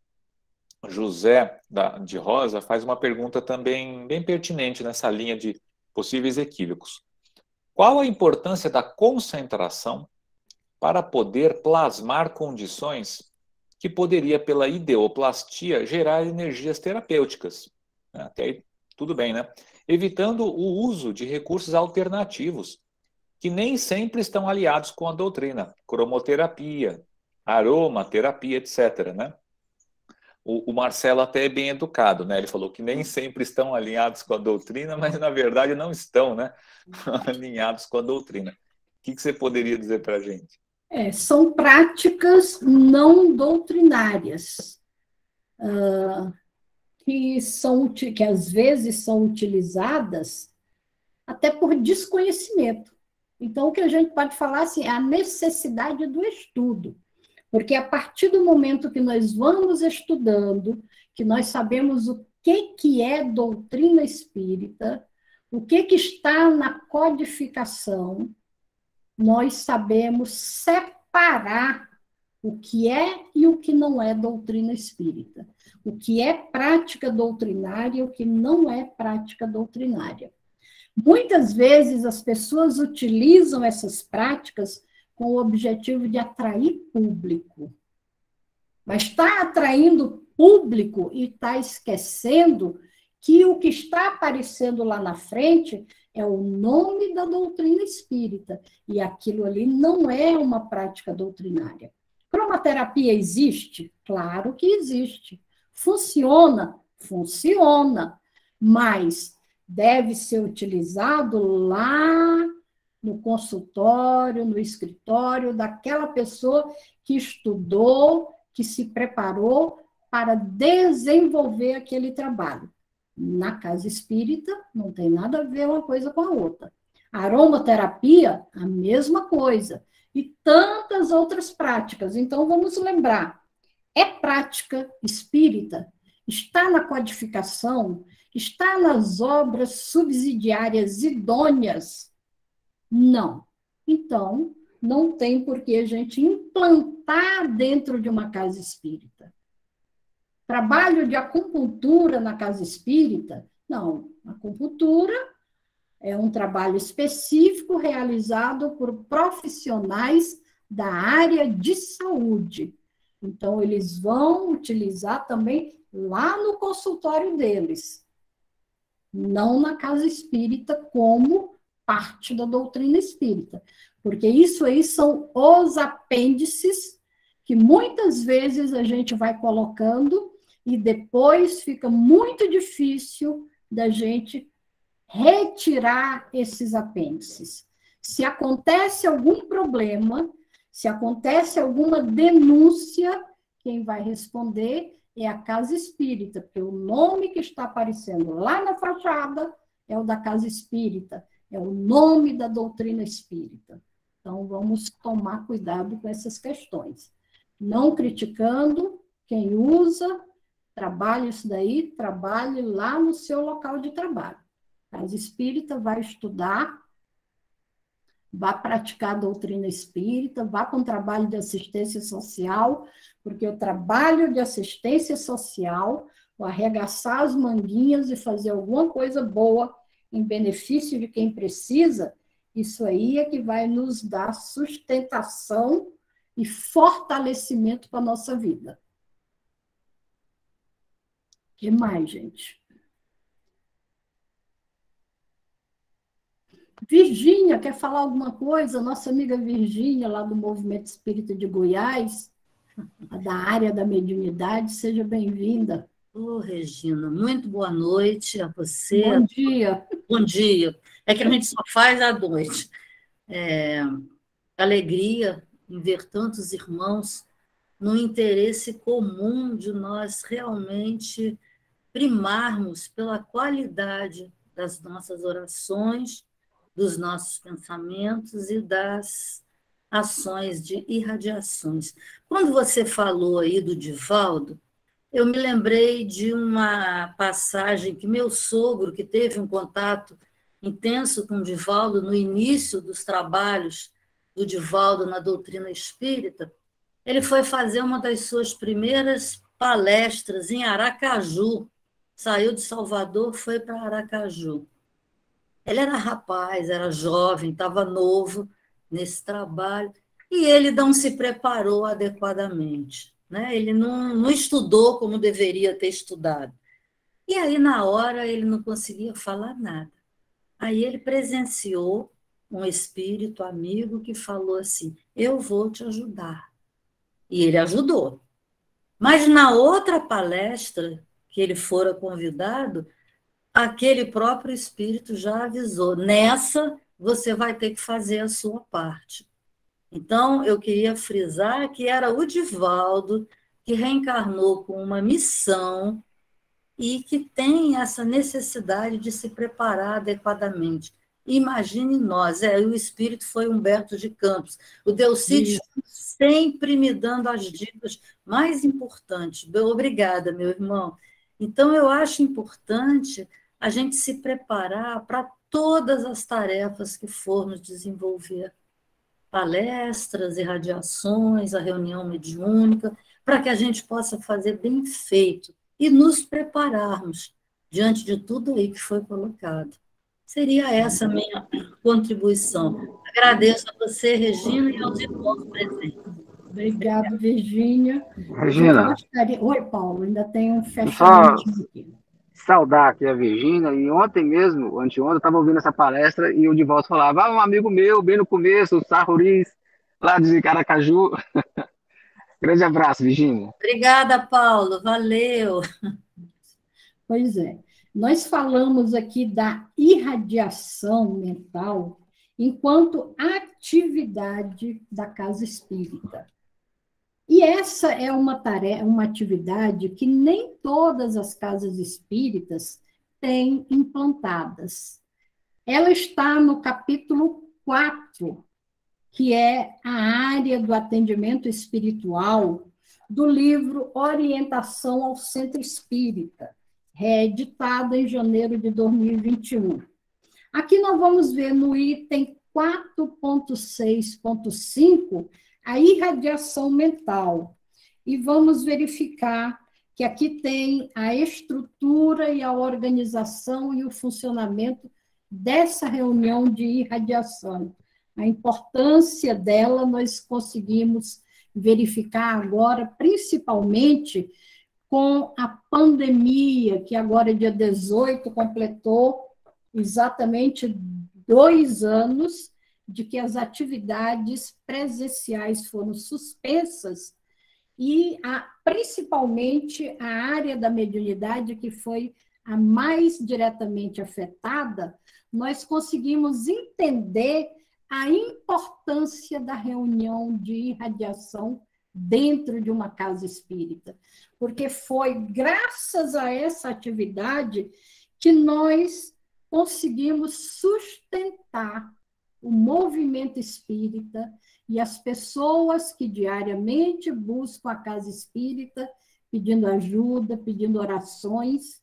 José de Rosa faz uma pergunta também bem pertinente nessa linha de possíveis equívocos. Qual a importância da concentração para poder plasmar condições que poderia, pela ideoplastia, gerar energias terapêuticas? Até aí, tudo bem, né? Evitando o uso de recursos alternativos, que nem sempre estão aliados com a doutrina, cromoterapia, aromaterapia, etc., né? O Marcelo até é bem educado, né? Ele falou que nem sempre estão alinhados com a doutrina, mas na verdade não estão, né? Alinhados com a doutrina. O que você poderia dizer para a gente? São práticas não doutrinárias, que às vezes são utilizadas até por desconhecimento. Então, o que a gente pode falar assim, é a necessidade do estudo. Porque a partir do momento que nós vamos estudando, que nós sabemos o que é doutrina espírita, o que está na codificação, nós sabemos separar o que é e o que não é doutrina espírita. O que é prática doutrinária e o que não é prática doutrinária. Muitas vezes as pessoas utilizam essas práticas com o objetivo de atrair público. Mas está atraindo público e está esquecendo que o que está aparecendo lá na frente é o nome da doutrina espírita. E aquilo ali não é uma prática doutrinária. Cromoterapia existe? Claro que existe. Funciona? Funciona. Mas deve ser utilizado lá no consultório, no escritório daquela pessoa que estudou, que se preparou para desenvolver aquele trabalho. Na casa espírita, não tem nada a ver uma coisa com a outra. A aromaterapia, a mesma coisa. E tantas outras práticas. Então, vamos lembrar, é prática espírita? Está na codificação? Está nas obras subsidiárias idôneas? Não. Então, não tem por que a gente implantar dentro de uma casa espírita. Trabalho de acupuntura na casa espírita? Não. A acupuntura é um trabalho específico realizado por profissionais da área de saúde. Então, eles vão utilizar também lá no consultório deles, não na casa espírita como parte da doutrina espírita. Porque isso aí são os apêndices que muitas vezes a gente vai colocando e depois fica muito difícil da gente retirar esses apêndices. Se acontece algum problema, se acontece alguma denúncia, quem vai responder é a Casa Espírita, porque o nome que está aparecendo lá na fachada é o da Casa Espírita, é o nome da doutrina espírita. Então, vamos tomar cuidado com essas questões. Não criticando quem usa, trabalhe isso daí, trabalhe lá no seu local de trabalho. A Casa Espírita vai estudar, vá praticar a doutrina espírita, vá com o trabalho de assistência social, porque o trabalho de assistência social, o arregaçar as manguinhas e fazer alguma coisa boa em benefício de quem precisa, isso aí é que vai nos dar sustentação e fortalecimento para a nossa vida. O que mais, gente? Virgínia, quer falar alguma coisa? Nossa amiga Virgínia, lá do Movimento Espírita de Goiás, da área da mediunidade, seja bem-vinda. Ô, Regina, muito boa noite a você. Bom dia. Bom dia. É que a gente só faz à noite. Alegria em ver tantos irmãos no interesse comum de nós realmente primarmos pela qualidade das nossas orações, dos nossos pensamentos e das ações de irradiações. Quando você falou aí do Divaldo, eu me lembrei de uma passagem que meu sogro, que teve um contato intenso com o Divaldo no início dos trabalhos do Divaldo na doutrina espírita, ele foi fazer uma das suas primeiras palestras em Aracaju. Saiu de Salvador, foi para Aracaju. Ele era rapaz, era jovem, estava novo nesse trabalho, e ele não se preparou adequadamente, né? Ele não estudou como deveria ter estudado. E aí, na hora, ele não conseguia falar nada. Aí ele presenciou um espírito amigo que falou assim: eu vou te ajudar. E ele ajudou. Mas na outra palestra que ele fora convidado, aquele próprio espírito já avisou: nessa você vai ter que fazer a sua parte. Então, eu queria frisar que era o Divaldo que reencarnou com uma missão e que tem essa necessidade de se preparar adequadamente. Imagine nós, o espírito foi Humberto de Campos, o Delcídio sempre me dando as dicas mais importantes. Obrigada, meu irmão. Então, eu acho importante a gente se preparar para todas as tarefas que formos desenvolver. Palestras, irradiações, a reunião mediúnica, para que a gente possa fazer bem feito e nos prepararmos diante de tudo aí que foi colocado. Seria essa a minha contribuição. Agradeço a você, Regina, e aos irmãos presentes. Obrigada, Virgínia. Regina. Oi, Paulo, ainda tem um fechamento aqui. Saudar aqui a Virgínia, e ontem mesmo, anteontem, eu estava ouvindo essa palestra e o Divaldo falava: um amigo meu, bem no começo, o Sarruris, lá de Caracaju. Grande abraço, Virgínia. Obrigada, Paulo, valeu. Pois é, nós falamos aqui da irradiação mental enquanto atividade da Casa Espírita. E essa é uma tarefa, uma atividade que nem todas as casas espíritas têm implantadas. Ela está no capítulo 4, que é a área do atendimento espiritual do livro Orientação ao Centro Espírita, reeditado em janeiro de 2021. Aqui nós vamos ver no item 4.6.5 a irradiação mental. E vamos verificar que aqui tem a estrutura e a organização e o funcionamento dessa reunião de irradiação. A importância dela nós conseguimos verificar agora, principalmente com a pandemia, que agora, dia 18, completou exatamente 2 anos de que as atividades presenciais foram suspensas e, principalmente, a área da mediunidade, que foi a mais diretamente afetada, nós conseguimos entender a importância da reunião de irradiação dentro de uma casa espírita, porque foi graças a essa atividade que nós conseguimos sustentar o movimento espírita e as pessoas que diariamente buscam a casa espírita, pedindo ajuda, pedindo orações.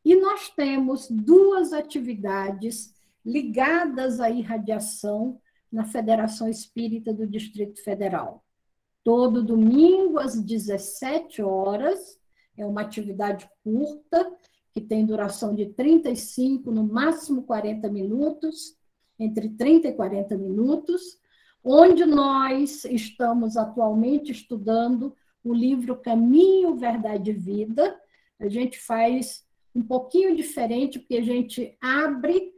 E nós temos 2 atividades ligadas à irradiação na Federação Espírita do Distrito Federal. Todo domingo, às 17 horas, é uma atividade curta, que tem duração de 35, no máximo 40 minutos, entre 30 e 40 minutos, onde nós estamos atualmente estudando o livro Caminho, Verdade e Vida. A gente faz um pouquinho diferente, porque a gente abre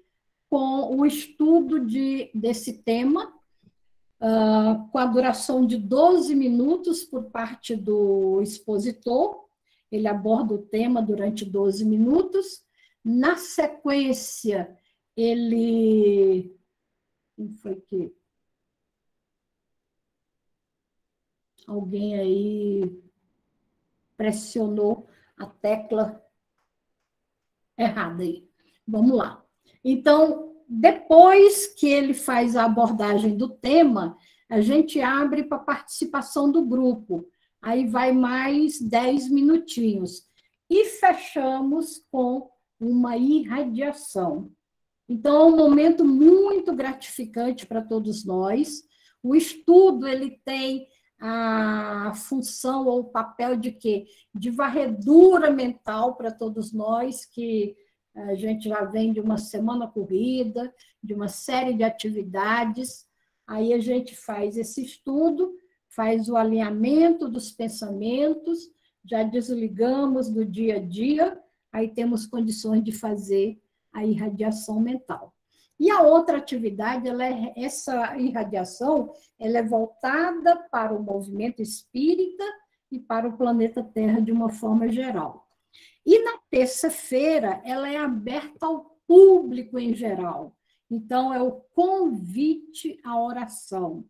com o estudo desse tema, com a duração de 12 minutos por parte do expositor. Ele aborda o tema durante 12 minutos. Na sequência, ele... Quem foi que... Alguém aí pressionou a tecla errada aí. Vamos lá. Então, depois que ele faz a abordagem do tema, a gente abre para a participação do grupo. Aí vai mais 10 minutinhos. E fechamos com uma irradiação. Então, é um momento muito gratificante para todos nós. O estudo, ele tem a função ou o papel de quê? De varredura mental para todos nós, que a gente já vem de uma semana corrida, de uma série de atividades. Aí a gente faz esse estudo, faz o alinhamento dos pensamentos, já desligamos do dia a dia, aí temos condições de fazer a irradiação mental. E a outra atividade, essa irradiação, ela é voltada para o movimento espírita e para o planeta Terra de uma forma geral. E na terça-feira, ela é aberta ao público em geral. Então, é o convite à oração.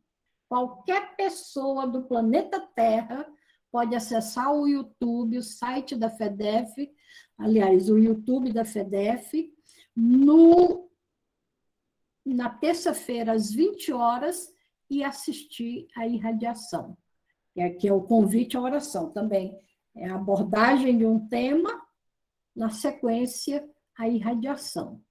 Qualquer pessoa do planeta Terra pode acessar o YouTube, o site da FEDEF, aliás, o YouTube da FEDEF, na terça-feira, às 20 horas, e assistir à irradiação. Que é o convite à oração também. É a abordagem de um tema, na sequência, a irradiação.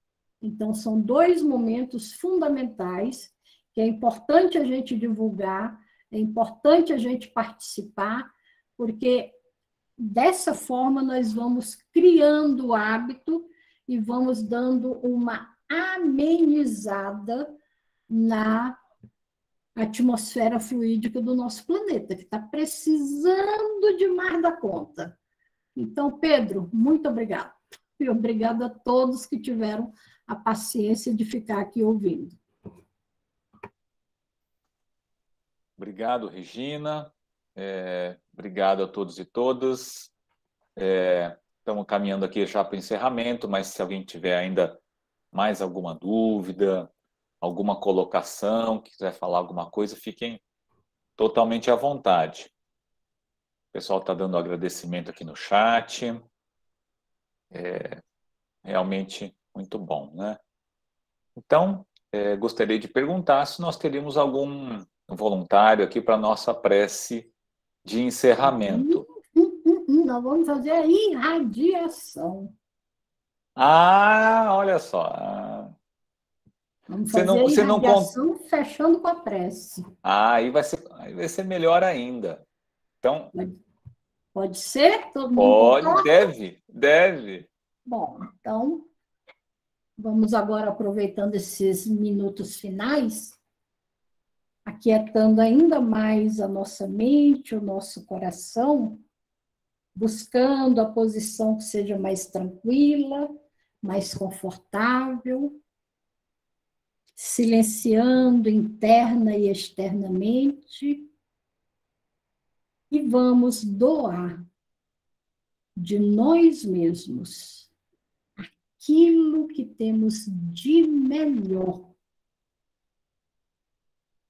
Então, são 2 momentos fundamentais que é importante a gente divulgar, é importante a gente participar, porque dessa forma nós vamos criando o hábito e vamos dando uma amenizada na atmosfera fluídica do nosso planeta, que está precisando de mais da conta. Então, Pedro, muito obrigada. E obrigada a todos que tiveram a paciência de ficar aqui ouvindo. Obrigado, Regina. Obrigado a todos e todas. Estamos caminhando aqui já para o encerramento, mas se alguém tiver ainda mais alguma dúvida, alguma colocação, quiser falar alguma coisa, fiquem totalmente à vontade. O pessoal está dando agradecimento aqui no chat. Realmente muito bom, né? Então, gostaria de perguntar se nós teríamos algum voluntário aqui para a nossa prece de encerramento. Nós vamos fazer a irradiação. Olha só. Vamos fazer a irradiação fechando com a prece. Aí vai ser melhor ainda. Então, pode ser? Todo mundo pode, concorda? deve. Bom, então, vamos agora, aproveitando esses minutos finais, aquietando ainda mais a nossa mente, o nosso coração, buscando a posição que seja mais tranquila, mais confortável, silenciando interna e externamente, e vamos doar de nós mesmos aquilo que temos de melhor.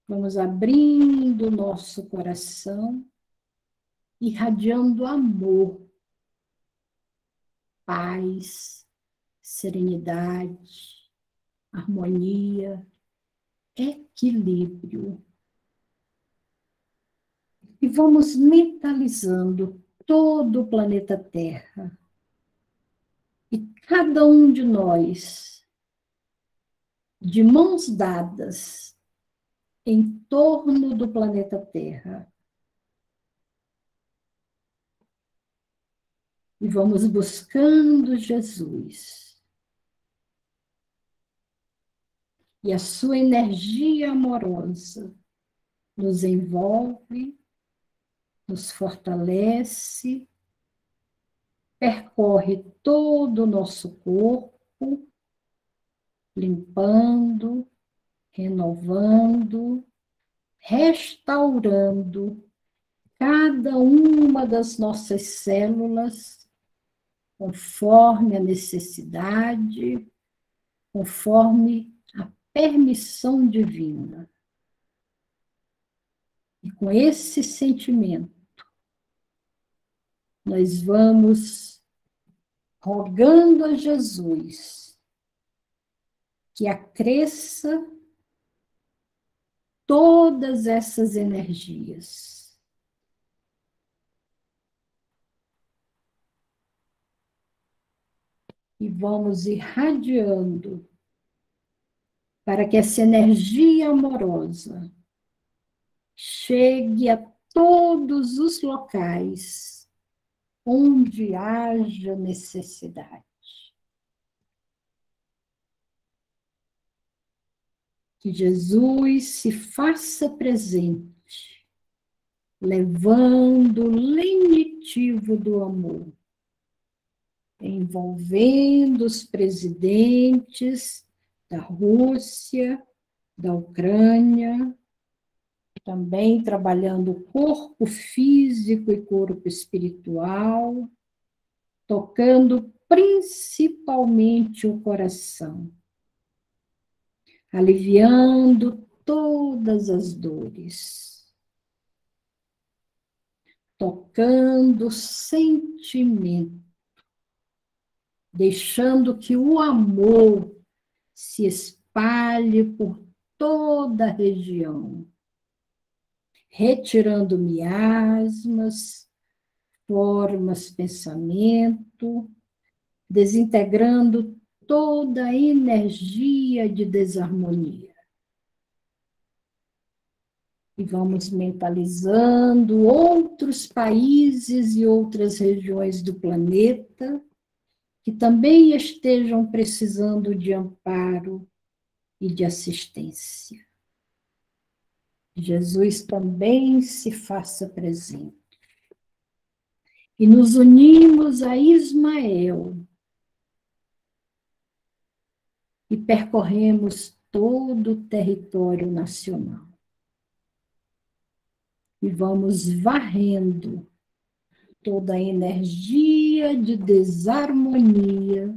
Vamos abrindo o nosso coração irradiando amor, paz, serenidade, harmonia, equilíbrio. E vamos mentalizando todo o planeta Terra. E cada um de nós, de mãos dadas, em torno do planeta Terra. E vamos buscando Jesus. E a sua energia amorosa nos envolve, nos fortalece, percorre todo o nosso corpo, limpando, renovando, restaurando cada uma das nossas células, conforme a necessidade, conforme a permissão divina. E com esse sentimento, nós vamos rogando a Jesus que acresça todas essas energias. E vamos irradiando para que essa energia amorosa chegue a todos os locais onde haja necessidade. Que Jesus se faça presente, levando o lenitivo do amor, envolvendo os presidentes da Rússia, da Ucrânia, também trabalhando o corpo físico e corpo espiritual, tocando principalmente o coração, aliviando todas as dores, tocando o sentimento, deixando que o amor se espalhe por toda a região, retirando miasmas, formas, pensamento, desintegrando toda a energia de desarmonia. E vamos mentalizando outros países e outras regiões do planeta que também estejam precisando de amparo e de assistência. Jesus também se faça presente. E nos unimos a Ismael e percorremos todo o território nacional. E vamos varrendo toda a energia de desarmonia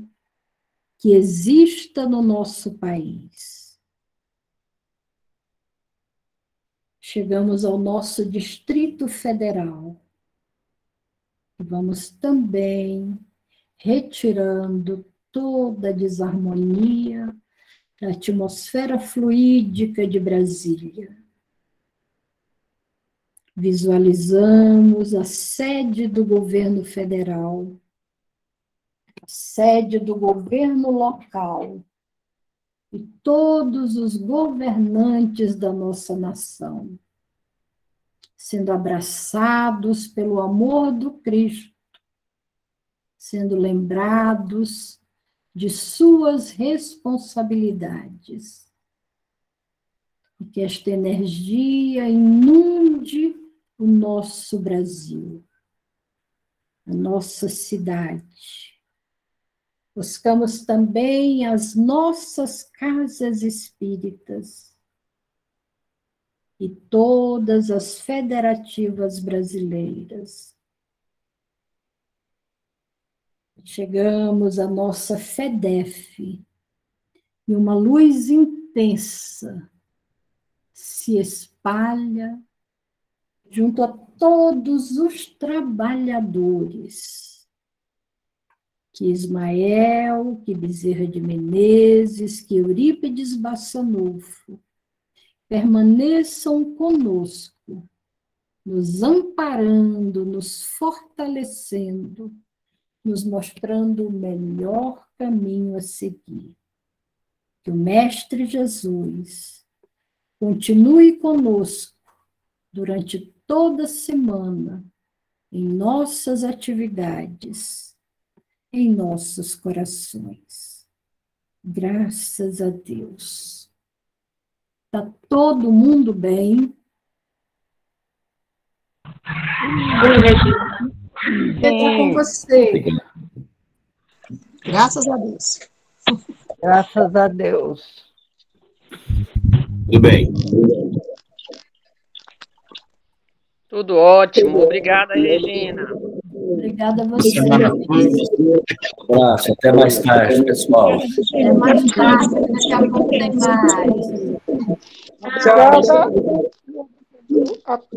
que exista no nosso país. Chegamos ao nosso Distrito Federal e vamos também retirando toda a desarmonia da atmosfera fluídica de Brasília. Visualizamos a sede do governo federal, a sede do governo local e todos os governantes da nossa nação, sendo abraçados pelo amor do Cristo, sendo lembrados de suas responsabilidades. E que esta energia inunde o nosso Brasil, a nossa cidade. Buscamos também as nossas casas espíritas e todas as federativas brasileiras. Chegamos à nossa FEDEF e uma luz intensa se espalha junto a todos os trabalhadores, que Ismael, que Bezerra de Menezes, que Eurípides Bassanufo permaneçam conosco, nos amparando, nos fortalecendo, nos mostrando o melhor caminho a seguir. Que o Mestre Jesus continue conosco durante toda a semana, em nossas atividades, em nossos corações. Graças a Deus. Está todo mundo bem? Está com você. Graças a Deus. Graças a Deus. Tudo bem. Tudo ótimo. Obrigada, Regina. Obrigada a você. Um abraço, até mais tarde, pessoal. Até mais tarde, daqui a pouco tem mais. Tchau.